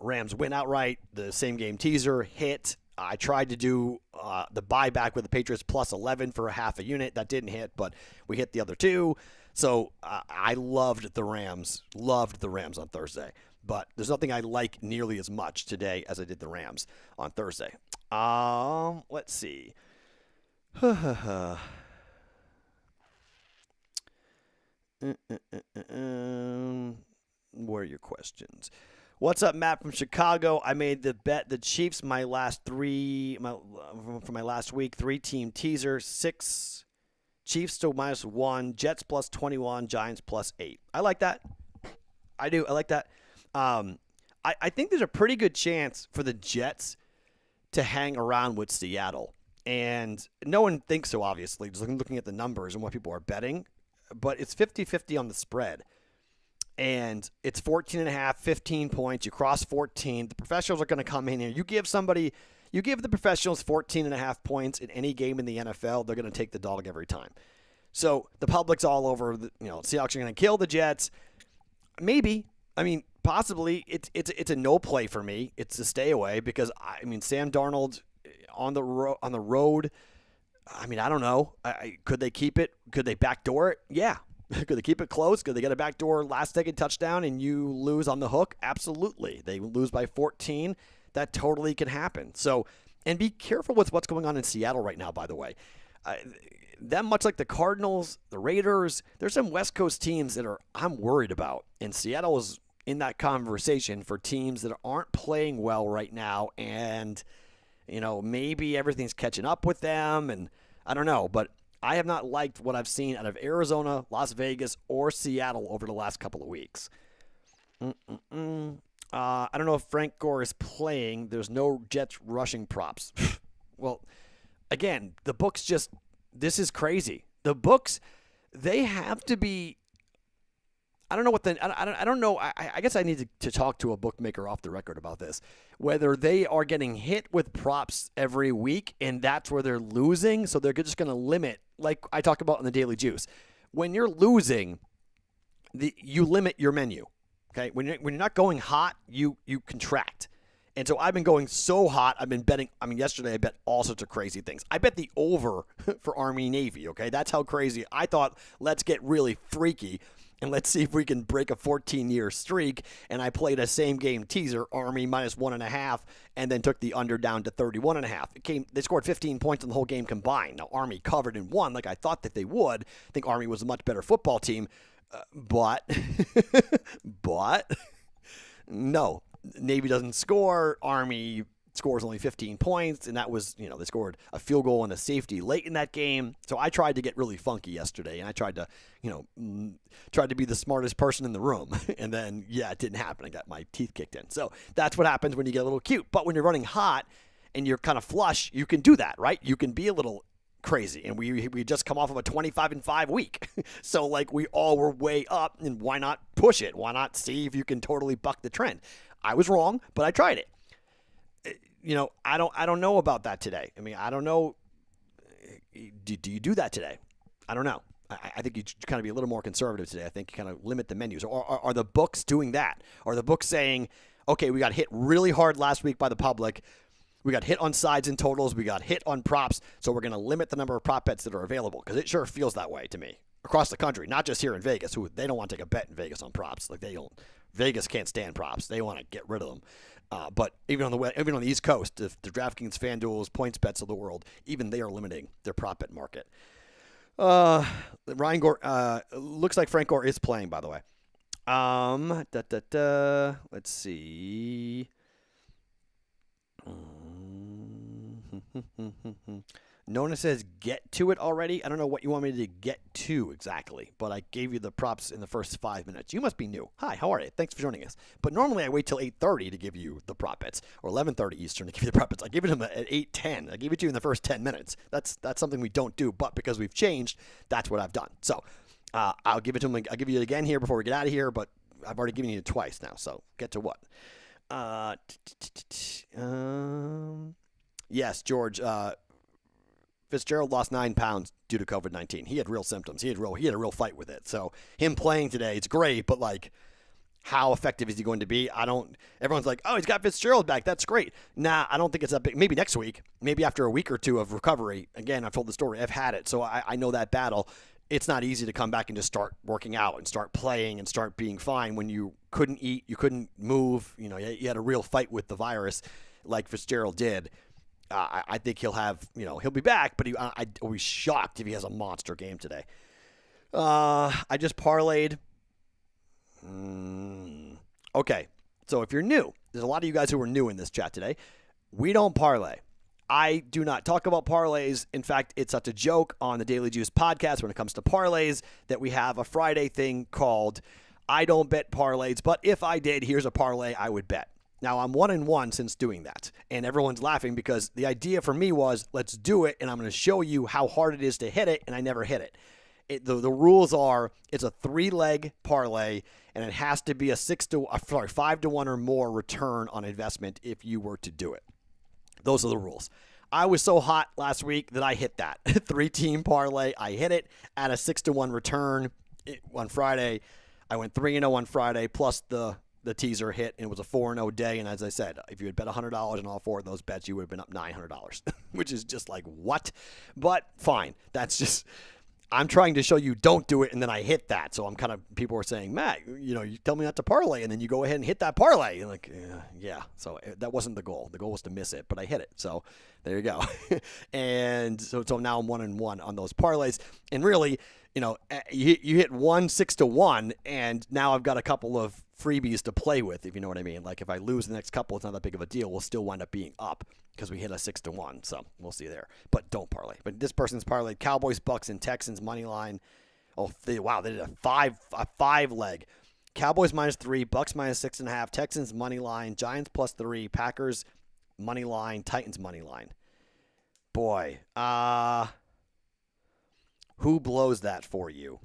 Rams win outright. The same game teaser hit. I tried to do the buyback with the Patriots plus 11 for a half a unit. That didn't hit, but we hit the other 2. So I loved the Rams on Thursday. But there's nothing I like nearly as much today as I did the Rams on Thursday. Let's see. What are your questions? What's up, Matt from Chicago? I made the bet the Chiefs from my last week, 3-team teaser, 6 Chiefs to -1, Jets plus 21, Giants plus 8. I like that. I do. I like that. I think there's a pretty good chance for the Jets to hang around with Seattle. And no one thinks so, obviously, just looking at the numbers and what people are betting. But it's 50-50 on the spread. And it's 14.5, 15 points. You cross 14. The professionals are going to come in here. You give the professionals 14.5 points in any game in the NFL, they're going to take the dog every time. So the public's all over. Seahawks are going to kill the Jets. Maybe. I mean, possibly. It's a no play for me. It's a stay away because Sam Darnold on the road. I mean, I don't know. Could they keep it? Could they backdoor it? Yeah. Could they keep it close? Could they get a backdoor last-second touchdown and you lose on the hook? Absolutely. They lose by 14. That totally can happen. So, and be careful with what's going on in Seattle right now, by the way. Them, much like the Cardinals, the Raiders, there's some West Coast teams that I'm worried about. And Seattle is in that conversation for teams that aren't playing well right now. And, maybe everything's catching up with them. And I don't know, but I have not liked what I've seen out of Arizona, Las Vegas, or Seattle over the last couple of weeks. I don't know if Frank Gore is playing. There's no Jets rushing props. Well, again, the books this is crazy. The books, they have to be. I don't know I don't know. I guess I need to talk to a bookmaker off the record about this. Whether they are getting hit with props every week and that's where they're losing, so they're just going to limit, like I talked about in the Daily Juice. When you're losing, you limit your menu. Okay, when you're not going hot, you contract. And so I've been going so hot. I've been betting. Yesterday I bet all sorts of crazy things. I bet the over for Army Navy. Okay, that's how crazy. I thought let's get really freaky. And let's see if we can break a 14-year streak. And I played a same-game teaser, Army -1.5, and then took the under down to 31.5. They scored 15 points in the whole game combined. Now, Army covered and won like I thought that they would. I think Army was a much better football team. But no, Navy doesn't score. Army scores only 15 points, and that was, they scored a field goal and a safety late in that game. So I tried to get really funky yesterday, and I tried to, tried to be the smartest person in the room. And then, it didn't happen. I got my teeth kicked in. So that's what happens when you get a little cute. But when you're running hot and you're kind of flush, you can do that, right? You can be a little crazy. And we just come off of a 25-5 week. So we all were way up, and why not push it? Why not see if you can totally buck the trend? I was wrong, but I tried it. I don't know about that today. I don't know. Do you do that today? I don't know. I think you kind of be a little more conservative today. I think you kind of limit the menus. Or are the books doing that? Are the books saying, okay, we got hit really hard last week by the public. We got hit on sides and totals. We got hit on props. So we're going to limit the number of prop bets that are available, because it sure feels that way to me across the country, not just here in Vegas. Who they don't want to take a bet in Vegas on props. Vegas can't stand props. They want to get rid of them. But even on the East Coast, the DraftKings, FanDuel's, PointsBets of the world, even they are limiting their prop bet market. Ryan Gore, looks like Frank Gore is playing, by the way. Let's see. Nona says get to it already. I don't know what you want me to get to exactly, but I gave you the props in the first 5 minutes. You must be new. Hi, how are you? Thanks for joining us. But normally I wait till 8:30 to give you the prop bets, or 11:30 Eastern to give you the prop bets. I give it to them at 8:10. I gave it to you in the first 10 minutes. That's something we don't do, but because we've changed, that's what I've done. So I'll give it to them. I'll give you it again here before we get out of here, but I've already given you it twice now. So get to what? Yes, George. Fitzgerald lost 9 pounds due to COVID-19. He had real symptoms. He had a real fight with it. So him playing today, it's great, but how effective is he going to be? Everyone's like, oh, he's got Fitzgerald back. That's great. Nah, I don't think it's that big. Maybe next week. Maybe after a week or two of recovery. Again, I've told the story. I've had it, so I know that battle. It's not easy to come back and just start working out and start playing and start being fine when you couldn't eat, you couldn't move. You had a real fight with the virus like Fitzgerald did. I think he'll have, he'll be back, but I'll be shocked if he has a monster game today. I just parlayed. Okay. So if you're new, there's a lot of you guys who are new in this chat today. We don't parlay. I do not talk about parlays. In fact, it's such a joke on the Daily Juice podcast when it comes to parlays that we have a Friday thing called I don't bet parlays, but if I did, here's a parlay I would bet. Now, I'm 1-1 since doing that, and everyone's laughing because the idea for me was let's do it, and I'm going to show you how hard it is to hit it, and I never hit it. The rules are it's a 3-leg parlay, and it has to be a 5-1 or more return on investment if you were to do it. Those are the rules. I was so hot last week that I hit that 3-team parlay. I hit it at a 6-1 return on Friday. I went 3-0 on Friday plus the teaser hit, and it was a 4-0 day. And as I said, if you had bet $100 on all 4 of those bets, you would have been up $900, which is just like, what? But fine. That's just, I'm trying to show you don't do it, and then I hit that. So I'm kind of, people were saying, Matt, you tell me not to parlay, and then you go ahead and hit that parlay. And like, yeah. So that wasn't the goal. The goal was to miss it, but I hit it. So there you go. And so now I'm 1-1 on those parlays. And really, you hit 6-1, and now I've got a couple of freebies to play with, if you know what I mean. Like if I lose the next couple, it's not that big of a deal. We'll still wind up being up because we hit a 6-1. So we'll see there. But don't parlay. But this person's parlayed Cowboys, Bucks, and Texans money line. Oh, they did a 5-leg. Cowboys -3, Bucks -6.5, Texans money line, Giants +3, Packers money line, Titans money line. Boy, who blows that for you?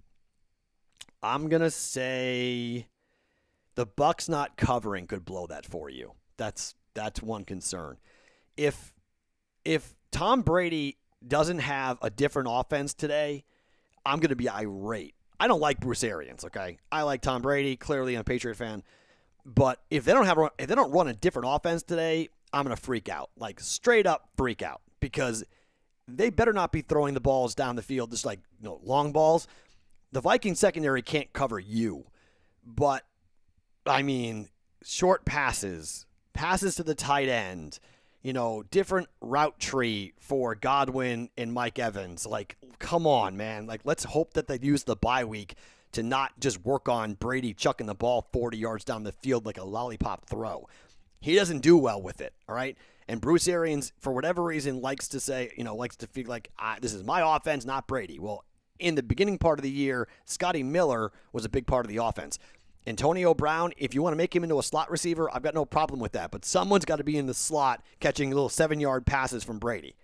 I'm gonna say the Bucks not covering could blow that for you. That's one concern. If Tom Brady doesn't have a different offense today, I'm going to be irate. I don't like Bruce Arians, okay? I like Tom Brady, clearly I'm a Patriot fan. But if they don't run a different offense today, I'm going to freak out. Like straight up freak out, because they better not be throwing the balls down the field just like long balls. The Vikings secondary can't cover you. But I mean, short passes to the tight end, different route tree for Godwin and Mike Evans. Like, come on, man. Like, let's hope that they use the bye week to not just work on Brady chucking the ball 40 yards down the field like a lollipop throw. He doesn't do well with it, all right? And Bruce Arians, for whatever reason, likes to feel like, this is my offense, not Brady. Well, in the beginning part of the year, Scotty Miller was a big part of the offense. Antonio Brown, if you want to make him into a slot receiver, I've got no problem with that. But someone's got to be in the slot catching little 7-yard passes from Brady.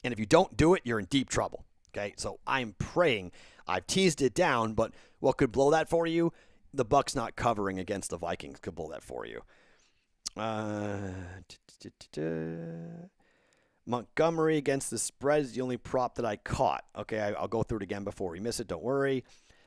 And if you don't do it, you're in deep trouble. Okay, so I'm praying. I've teased it down, but what could blow that for you? The Bucks not covering against the Vikings could blow that for you. Montgomery against the spread is the only prop that I caught. Okay, I'll go through it again before we miss it. Don't worry.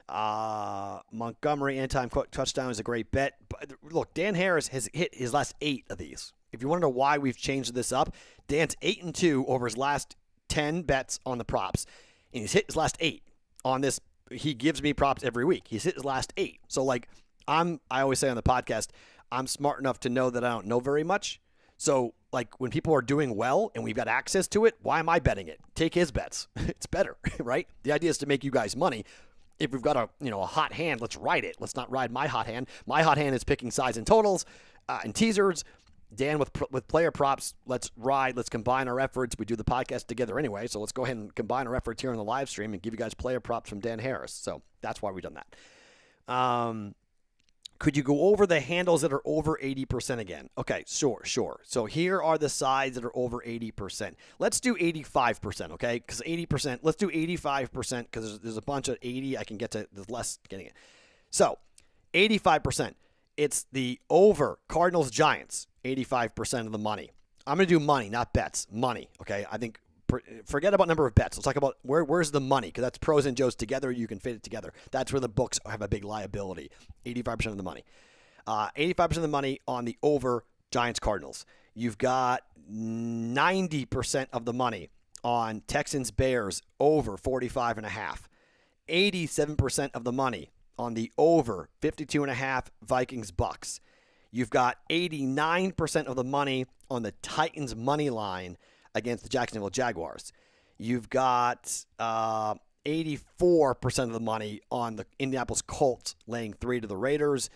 Montgomery anytime touchdown is a great bet. But look, Dan Harris has hit his last 8 of these. If you want to know why we've changed this up, Dan's 8-2 over his last 10 bets on the props, and he's hit his last 8 on this. He gives me props every week. He's hit his last 8. So like I always say on the podcast, I'm smart enough to know that I don't know very much. So like when people are doing well and we've got access to it, why am I betting it? Take his bets. It's better, right? The idea is to make you guys money. If we've got a hot hand, let's ride it. Let's not ride my hot hand. My hot hand is picking sides and totals and teasers. Dan with player props. Let's ride. Let's combine our efforts. We do the podcast together anyway, so let's go ahead and combine our efforts here on the live stream and give you guys player props from Dan Harris. So that's why we've done that. Could you go over the handles that are over 80% again? Okay, sure. So here are the sides that are over 80%. Let's do 85%, okay? Because 80%, let's do 85% because there's a bunch of 80. I can get to, there's less getting it. So 85%. It's the over Cardinals Giants, 85% of the money. I'm going to do money, not bets. Money, okay? I think forget about number of bets. Let's talk about where's the money, because that's pros and Joes together. You can fit it together. That's where the books have a big liability. 85% of the money. 85% of the money on the over Giants Cardinals. You've got 90% of the money on Texans Bears over 45.5. 87% of the money on the over 52.5 Vikings Bucks. You've got 89% of the money on the Titans money line against the Jacksonville Jaguars. You've got 84% of the money on the Indianapolis Colts laying 3 to the Raiders.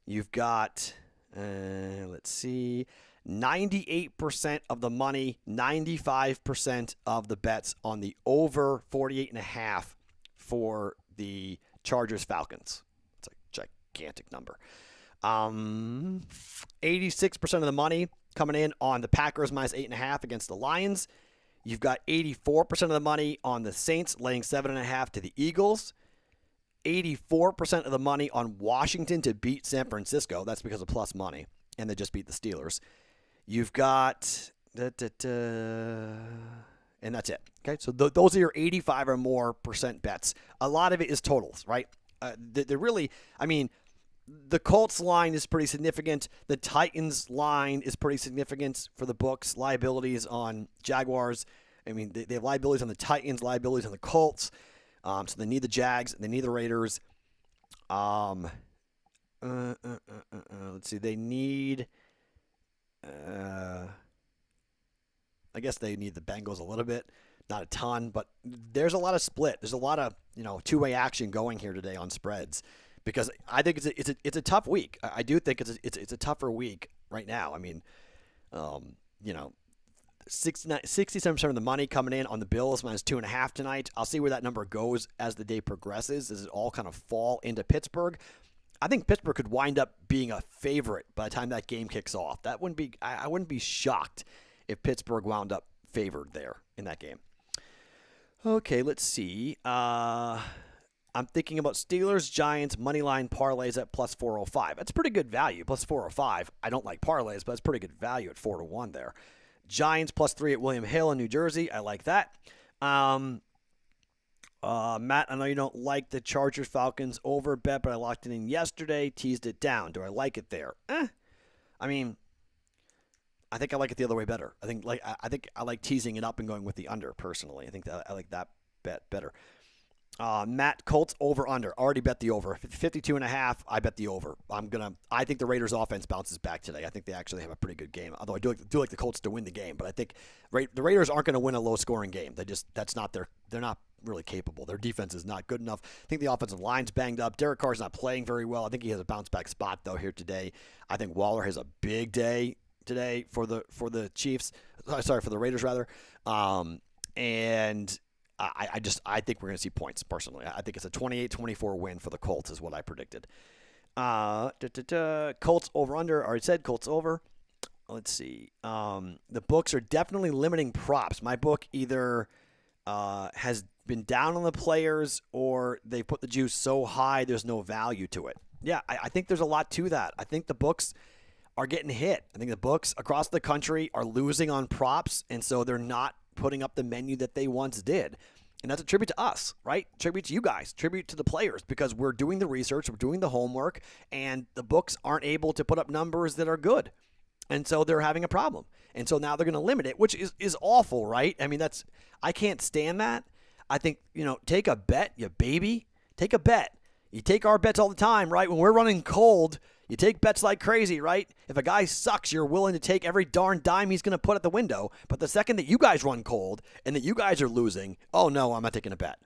You've got Let's see. 98% of the money, 95% of the bets on the over 48.5 for the Chargers Falcons. It's a gigantic number. 86% of the money coming in on the Packers minus 8.5 against the Lions. You've got 84% of the money on the Saints laying 7.5 to the Eagles. 84% of the money on Washington to beat San Francisco. That's because of plus money, and they just beat the Steelers. You've got, and that's it. Okay, so those are your 85 or more percent bets. A lot of it is totals, right? They're really, I mean, the Colts line is pretty significant. The Titans line is pretty significant for the books. Liabilities on Jaguars. I mean, they have liabilities on the Titans, liabilities on the Colts. So they need the Jags. They need the Raiders. Let's see. They need. I guess they need the Bengals a little bit, not a ton, but there's a lot of split. There's a lot of two-way action going here today on spreads because I think it's a tough week. I do think it's a tougher week right now. I mean, 67% of the money coming in on the Bills minus 2.5 tonight. I'll see where that number goes as the day progresses. Does it all kind of fall into Pittsburgh? I think Pittsburgh could wind up being a favorite by the time that game kicks off. That wouldn't be. I wouldn't be shocked if Pittsburgh wound up favored there in that game. Okay, let's see. I'm thinking about Steelers, Giants, moneyline parlays at plus 405. That's pretty good value, plus 405. I don't like parlays, but it's pretty good value at 4-1 there. Giants plus 3 at William Hill in New Jersey. I like that. Matt, I know you don't like the Chargers Falcons over bet, but I locked it in yesterday, teased it down. Do I like it there? I mean, I think I like it the other way better. I think I like teasing it up and going with the under personally. I think that I like that bet better. Matt, Colts over under. Already bet the over. 52.5. I bet the over. I think the Raiders offense bounces back today. I think they actually have a pretty good game. Although I do like the Colts to win the game, but I think the Raiders aren't going to win a low scoring game. They're not really capable. Their defense is not good enough. I think the offensive line's banged up. Derek Carr's not playing very well. I think he has a bounce back spot though here today. I think Waller has a big day today for the Chiefs. Sorry, for the Raiders rather. And I think we're going to see points personally. I think it's a 28-24 win for the Colts is what I predicted. Colts over under. Already said Colts over. Let's see. The books are definitely limiting props. My book either has been down on the players or they put the juice so high there's no value to it. Yeah, I think there's a lot to that. I think the books are getting hit. I think the books across the country are losing on props, and so they're not putting up the menu that they once did. And that's a tribute to us, right? Tribute to you guys, tribute to the players, because we're doing the research, we're doing the homework, and the books aren't able to put up numbers that are good. And so they're having a problem. And so now they're going to limit it, which is awful, right? I mean, I can't stand that. I think, take a bet, you baby. Take a bet. You take our bets all the time, right? When we're running cold, you take bets like crazy, right? If a guy sucks, you're willing to take every darn dime he's going to put at the window. But the second that you guys run cold and that you guys are losing, oh, no, I'm not taking a bet.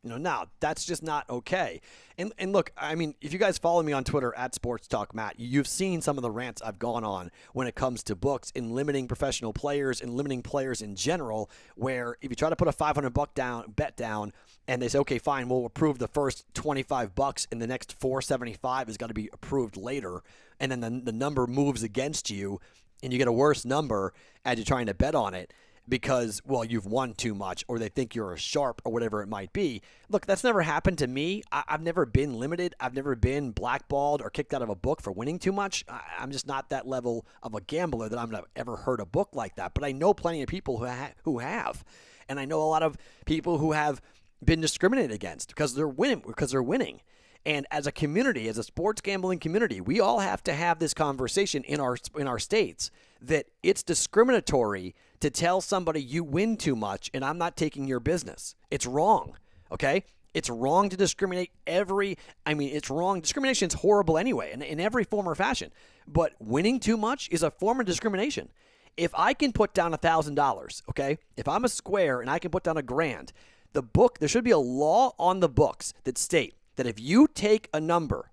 Now that's just not okay. And look, I mean, if you guys follow me on Twitter at Sports Talk Matt, you've seen some of the rants I've gone on when it comes to books and limiting professional players and limiting players in general, where if you try to put a $500 bet down and they say, okay, fine, we'll approve the first $25 and the next $475 is going to be approved later. And then the number moves against you and you get a worse number as you're trying to bet on it, because, well, you've won too much or they think you're a sharp or whatever it might be. Look, that's never happened to me. I've never been limited. I've never been blackballed or kicked out of a book for winning too much. I'm just not that level of a gambler that I'm going to ever heard a book like that. But I know plenty of people who have. And I know a lot of people who have been discriminated against because they're winning. And as a community, as a sports gambling community, we all have to have this conversation in our states that it's discriminatory to tell somebody you win too much and I'm not taking your business. It's wrong, okay? It's wrong to discriminate it's wrong. Discrimination's horrible anyway, in every form or fashion. But winning too much is a form of discrimination. If I can put down $1,000, okay? If I'm a square and I can put down $1,000, there should be a law on the books that state that if you take a number,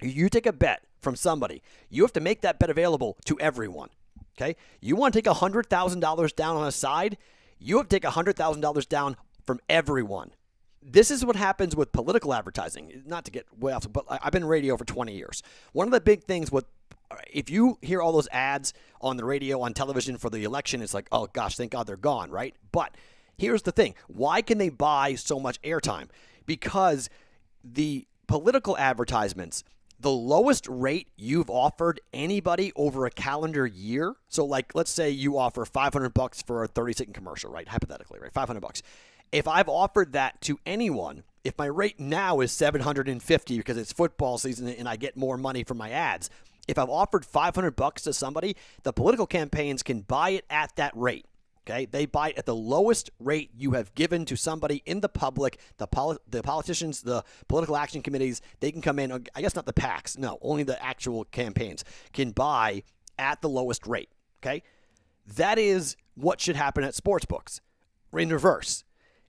you take a bet from somebody, you have to make that bet available to everyone. Okay? You want to take $100,000 down on a side, you have to take $100,000 down from everyone. This is what happens with political advertising. Not to get way off, but I've been in radio for 20 years. One of the big things with, if you hear all those ads on the radio, on television for the election, it's like, oh gosh, thank God they're gone, right? But here's the thing. Why can they buy so much airtime? Because the political advertisements, the lowest rate you've offered anybody over a calendar year. So like, let's say you offer $500 for a 30-second commercial, right? Hypothetically, right? $500. If I've offered that to anyone, if my rate now is $750 because it's football season and I get more money from my ads, if I've offered $500 to somebody, the political campaigns can buy it at that rate. Okay, they buy it at the lowest rate you have given to somebody in the public. The politicians, the political action committees, they can come in. I guess not the PACs. No, only the actual campaigns can buy at the lowest rate. Okay, that is what should happen at sports books. In reverse.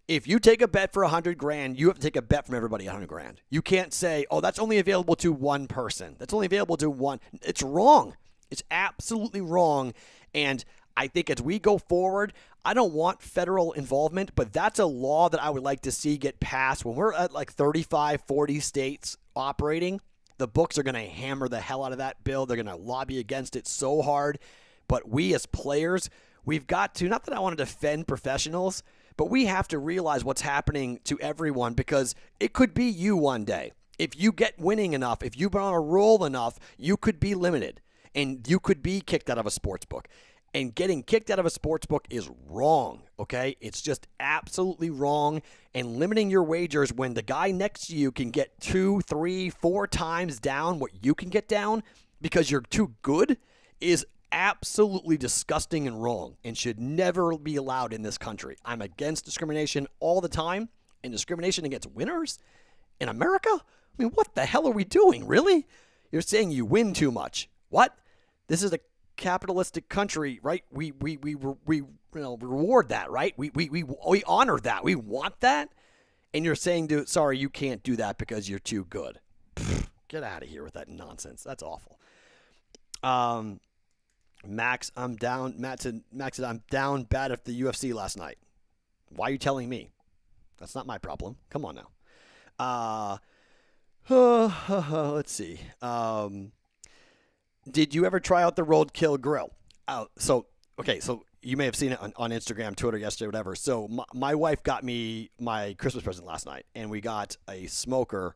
If you take a bet for $100,000, you have to take a bet from everybody $100,000. You can't say, oh, that's only available to one person. That's only available to one. It's wrong. It's absolutely wrong. And I think as we go forward, I don't want federal involvement, but that's a law that I would like to see get passed. When we're at like 35, 40 states operating, the books are going to hammer the hell out of that bill. They're going to lobby against it so hard. But we as players, we've got to, not that I want to defend professionals, but we have to realize what's happening to everyone because it could be you one day. If you get winning enough, if you've been on a roll enough, you could be limited and you could be kicked out of a sports book. And getting kicked out of a sports book is wrong, okay? It's just absolutely wrong. And limiting your wagers when the guy next to you can get 2, 3, 4 times down what you can get down because you're too good is absolutely disgusting and wrong and should never be allowed in this country. I'm against discrimination all the time, and discrimination against winners in America? I mean, what the hell are we doing, really? You're saying you win too much. What? This is a capitalistic country, right? We reward that, right? We honor that. We want that. And you're saying, dude, sorry, you can't do that because you're too good. Pfft, get out of here with that nonsense. That's awful. Max, I'm down. Max said, I'm down bad at the UFC last night. Why are you telling me? That's not my problem. Come on now. Let's see. Did you ever try out the Roadkill Grill? So you may have seen it on Instagram, Twitter yesterday, whatever. So my wife got me my Christmas present last night, and we got a smoker.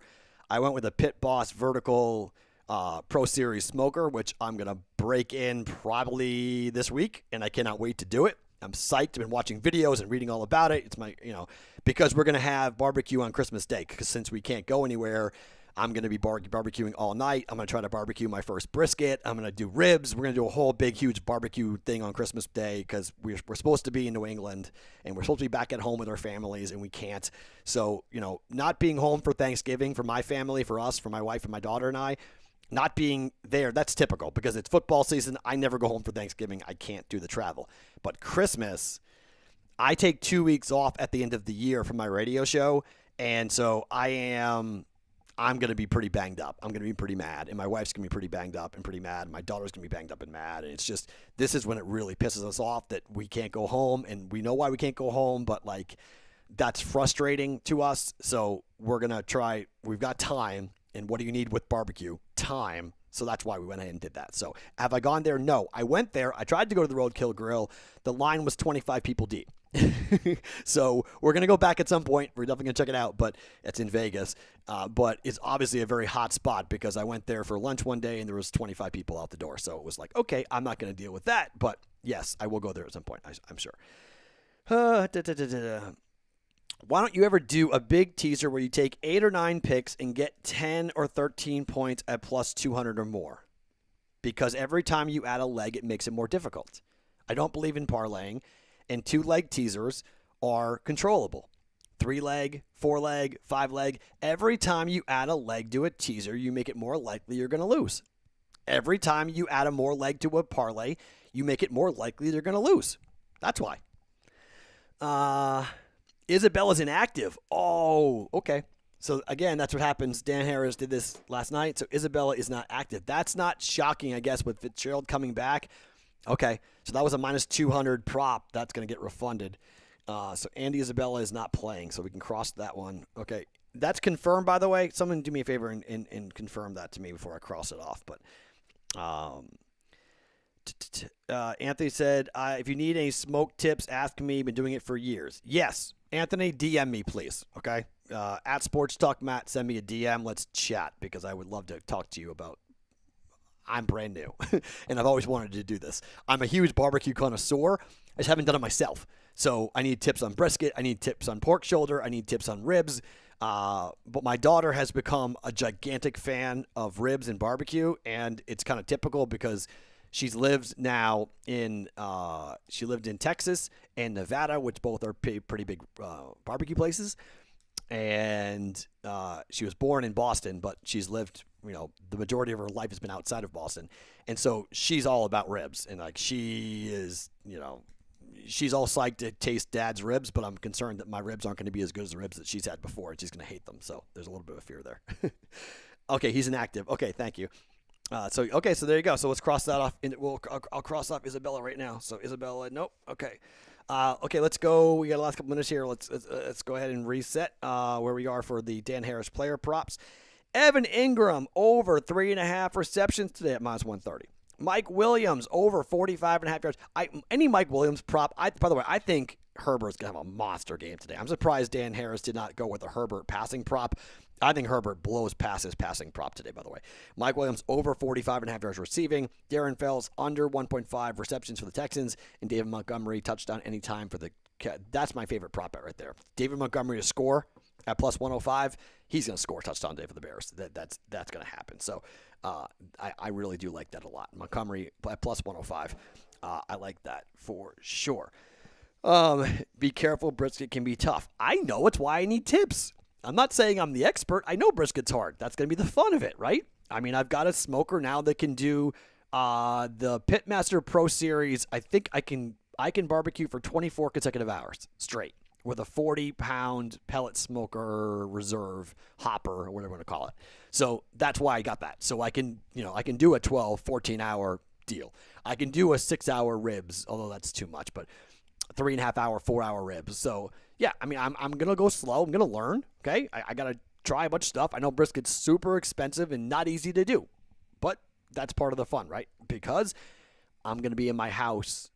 I went with a Pit Boss Vertical Pro Series smoker, which I'm going to break in probably this week, and I cannot wait to do it. I'm psyched. I've been watching videos and reading all about it. It's my, because we're going to have barbecue on Christmas Day, because since we can't go anywhere, I'm going to be barbecuing all night. I'm going to try to barbecue my first brisket. I'm going to do ribs. We're going to do a whole big, huge barbecue thing on Christmas Day because we're supposed to be in New England and we're supposed to be back at home with our families and we can't. So, not being home for Thanksgiving for my family, for us, for my wife and my daughter and I, not being there, that's typical because it's football season. I never go home for Thanksgiving. I can't do the travel. But Christmas, I take 2 weeks off at the end of the year from my radio show. And so I'm going to be pretty banged up. I'm going to be pretty mad. And my wife's going to be pretty banged up and pretty mad. My daughter's going to be banged up and mad. And it's just, this is when it really pisses us off that we can't go home. And we know why we can't go home, but that's frustrating to us. So we're going to try, we've got time. And what do you need with barbecue? Time. So that's why we went ahead and did that. So have I gone there? No. I went there. I tried to go to the Roadkill Grill. The line was 25 people deep. So we're going to go back at some point. We're definitely going to check it out, but it's in Vegas. But it's obviously a very hot spot because I went there for lunch one day and there was 25 people out the door. So it was like, okay, I'm not going to deal with that. But yes, I will go there at some point, I'm sure. Why don't you ever do a big teaser where you take 8 or 9 picks and get 10 or 13 points at plus 200 or more? Because every time you add a leg, it makes it more difficult. I don't believe in parlaying, and 2-leg teasers are controllable. 3-leg, 4-leg, 5-leg. Every time you add a leg to a teaser, you make it more likely you're going to lose. Every time you add a more leg to a parlay, you make it more likely you're going to lose. That's why. Isabella's inactive. Oh, okay. So again, that's what happens. Dan Harris did this last night, so Isabella is not active. That's not shocking, I guess, with Fitzgerald coming back. Okay, so that was a minus 200 prop. That's going to get refunded. So Andy Isabella is not playing, so we can cross that one. Okay, that's confirmed, by the way. Someone do me a favor and confirm that to me before I cross it off. But Anthony said, if you need any smoke tips, ask me. Been doing it for years. Yes, Anthony, DM me, please. Okay, at Sports Talk Matt, send me a DM. Let's chat because I would love to talk to you about. I'm brand new, and I've always wanted to do this. I'm a huge barbecue connoisseur. I just haven't done it myself. So I need tips on brisket. I need tips on pork shoulder. I need tips on ribs. But my daughter has become a gigantic fan of ribs and barbecue, and it's kind of typical because she's lived now in she lived in Texas and Nevada, which both are pretty big barbecue places. And she was born in Boston, but she's lived, the majority of her life has been outside of Boston. And so she's all about ribs. And, she is, she's all psyched to taste Dad's ribs, but I'm concerned that my ribs aren't going to be as good as the ribs that she's had before, and she's going to hate them. So there's a little bit of fear there. Okay, he's inactive. Okay, thank you. So there you go. So let's cross that off. I'll cross off Isabella right now. So Isabella, nope. Okay. Okay, let's go. We got the last couple minutes here. Let's go ahead and reset where we are for the Dan Harris player props. Evan Ingram over 3.5 receptions today at minus 130. Mike Williams over 45.5 yards. Any Mike Williams prop. By the way, I think Herbert's gonna have a monster game today. I'm surprised Dan Harris did not go with a Herbert passing prop. I think Herbert blows past his passing prop today, by the way. Mike Williams over 45.5 yards receiving. Darren Fells under 1.5 receptions for the Texans. And David Montgomery touchdown anytime for the – that's my favorite prop bet right there. David Montgomery to score at plus 105. He's going to score a touchdown day for the Bears. That's going to happen. So I really do like that a lot. Montgomery at plus 105. I like that for sure. Be careful. Brisket can be tough. I know. It's why I need tips. I'm not saying I'm the expert. I know brisket's hard. That's going to be the fun of it, right? I mean, I've got a smoker now that can do the Pitmaster Pro Series. I think I can barbecue for 24 consecutive hours straight with a 40-pound pellet smoker reserve hopper or whatever you want to call it. So that's why I got that. So I can do a 12, 14-hour deal. I can do a 6-hour ribs, although that's too much, but 3.5 hour, 4-hour ribs. So yeah, I mean, I'm going to go slow. I'm going to learn. Okay. I got to try a bunch of stuff. I know brisket's super expensive and not easy to do, but that's part of the fun, right? Because I'm going to be in my house.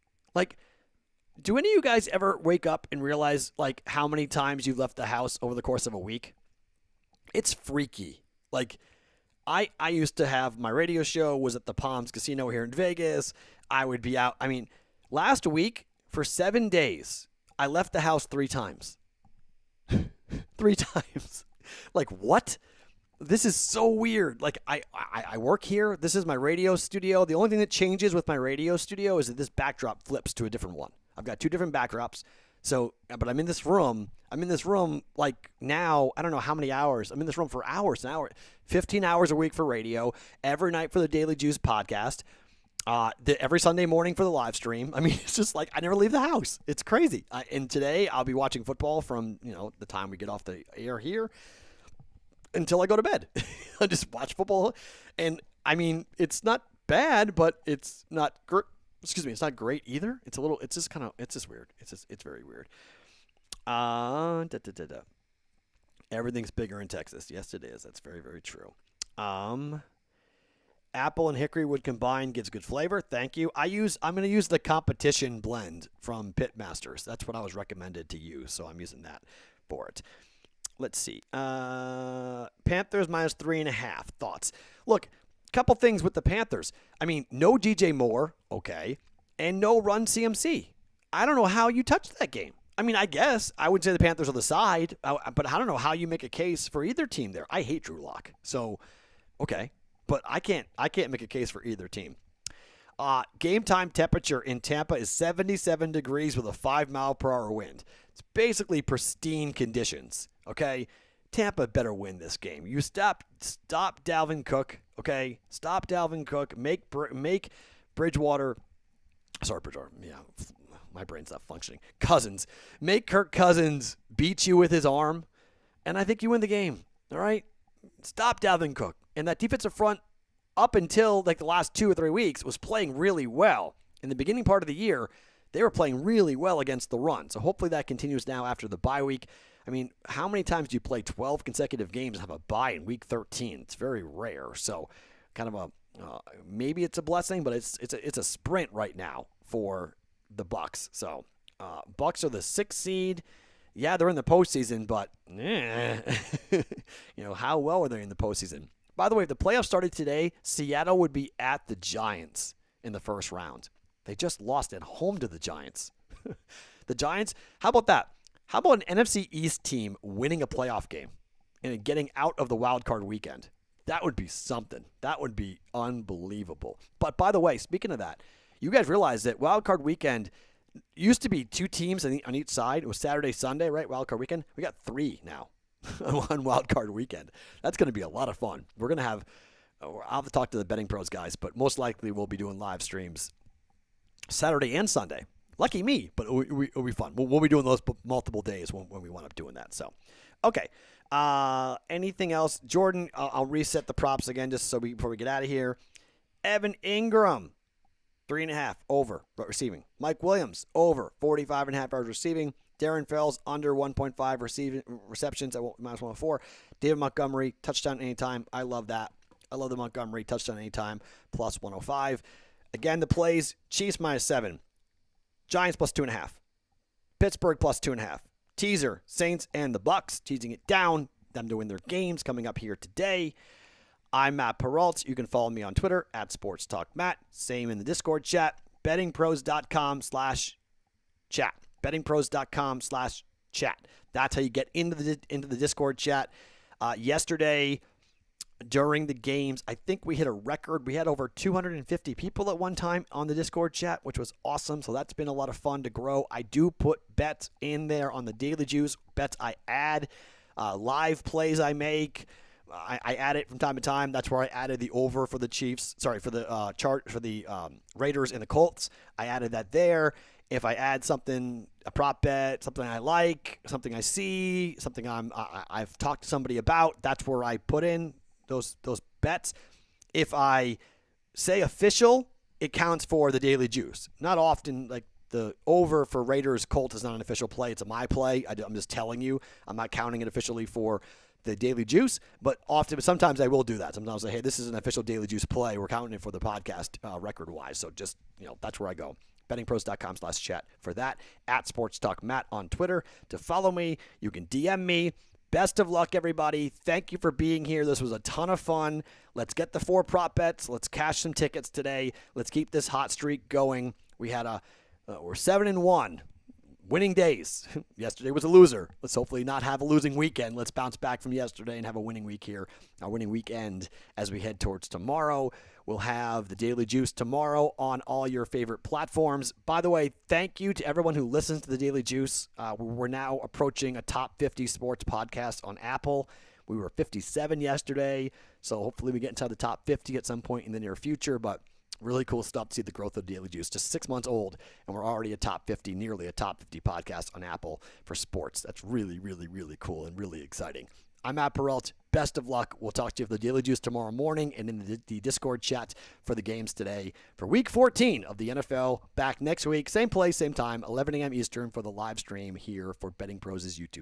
Do any of you guys ever wake up and realize how many times you've left the house over the course of a week? It's freaky. I used to have my radio show was at the Palms Casino here in Vegas. I would be out. I mean, last week for 7 days, I left the house 3 times. 3 times. What? This is so weird. I work here. This is my radio studio. The only thing that changes with my radio studio is that this backdrop flips to a different one. I've got 2 different backdrops. So, but I'm in this room. Now, I don't know how many hours. I'm in this room for hours, 15 hours a week for radio, every night for the Daily Juice podcast. Every Sunday morning for the live stream. I mean, it's just I never leave the house. It's crazy. And today I'll be watching football from, the time we get off the air here until I go to bed. I just watch football. And I mean, it's not bad, but it's not it's not great either. It's just weird. It's very weird. Everything's bigger in Texas. Yes, it is. That's very, very true. Apple and hickory wood combined gives good flavor. Thank you. I'm going to use the competition blend from Pitmasters. That's what I was recommended to use, so I'm using that for it. Let's see. Panthers minus 3.5. Thoughts? Look, couple things with the Panthers. I mean, no DJ Moore, okay, and no run CMC. I don't know how you touch that game. I mean, I guess I would say the Panthers are the side, but I don't know how you make a case for either team there. I hate Drew Lock, so okay. But I can't make a case for either team. Game time temperature in Tampa is 77 degrees with a 5-mile-per-hour wind. It's basically pristine conditions. Okay, Tampa better win this game. You stop Dalvin Cook. Okay, stop Dalvin Cook. Make Bridgewater. Sorry, Bridgewater. Yeah, my brain's not functioning. Cousins. Make Kirk Cousins beat you with his arm, and I think you win the game. All right? Stop Dalvin Cook. And that defensive front, up until like the last 2 or 3 weeks, was playing really well. In the beginning part of the year, they were playing really well against the run. So hopefully that continues now after the bye week. I mean, how many times do you play 12 consecutive games and have a bye in week 13? It's very rare. So kind of a maybe it's a blessing, but it's a sprint right now for the Bucs. So Bucs are the 6th seed. Yeah, they're in the postseason, but how well are they in the postseason? By the way, if the playoffs started today, Seattle would be at the Giants in the first round. They just lost at home to the Giants. The Giants, how about that? How about an NFC East team winning a playoff game and getting out of the wild card weekend? That would be something. That would be unbelievable. But by the way, speaking of that, you guys realize that wild card weekend used to be 2 teams on each side. It was Saturday, Sunday, right? Wild card weekend. We got 3 now on wild card weekend. That's going to be a lot of fun. We're going to have, I'll have to talk to the Betting Pros guys, but most likely we'll be doing live streams Saturday and Sunday. Lucky me, but it'll be fun. We'll be doing those multiple days when we wind up doing that. So, okay. Anything else? Jordan, I'll reset the props again just so before we get out of here. Evan Ingram, 3.5 over receiving. Mike Williams, over 45.5 yards receiving. Darren Fells, under 1.5 receptions at minus 104. David Montgomery, touchdown anytime. I love that. I love the Montgomery touchdown anytime, plus 105. Again, the plays, Chiefs minus 7. Giants plus 2.5. Pittsburgh plus 2.5. Teaser, Saints and the Bucs, teasing it down. Them to win their games coming up here today. I'm Matt Perrault. You can follow me on Twitter at SportsTalkMatt. Same in the Discord chat. BettingPros.com/chat. BettingPros.com/chat. That's how you get into the Discord chat. Yesterday, during the games, I think we hit a record. We had over 250 people at one time on the Discord chat, which was awesome. So that's been a lot of fun to grow. I do put bets in there on the Daily Juice, bets I add, live plays I make. I add it from time to time. That's where I added the over for the Chiefs. Sorry, for the chart for the Raiders and the Colts. I added that there. If I add something, a prop bet, something I like, something I see, something I've talked to somebody about, that's where I put in those bets. If I say official, it counts for the Daily Juice. Not often, like the over for Raiders Colts is not an official play. It's a my play. I'm just telling you. I'm not counting it officially for the Daily Juice, but sometimes I will do that. Sometimes I say, hey, this is an official Daily Juice play. We're counting it for the podcast record-wise. So just, that's where I go. BettingPros.com/chat for that. At SportsTalkMatt on Twitter. To follow me, you can DM me. Best of luck, everybody. Thank you for being here. This was a ton of fun. Let's get the 4 prop bets. Let's cash some tickets today. Let's keep this hot streak going. We had we're 7-1. Winning days. Yesterday was a loser. Let's hopefully not have a losing weekend. Let's bounce back from yesterday and have a winning week here, a winning weekend as we head towards tomorrow. We'll have the Daily Juice tomorrow on all your favorite platforms. By the way, thank you to everyone who listens to the Daily Juice. We're now approaching a top 50 sports podcast on Apple. We were 57 yesterday, so hopefully we get inside the top 50 at some point in the near future, but really cool stuff to see the growth of Daily Juice. Just 6 months old, and we're already a top 50, nearly a top 50 podcast on Apple for sports. That's really, really, really cool and really exciting. I'm Matt Perrault. Best of luck. We'll talk to you for the Daily Juice tomorrow morning and in the Discord chat for the games today for Week 14 of the NFL. Back next week, same place, same time, 11 a.m. Eastern for the live stream here for Betting Pros' YouTube.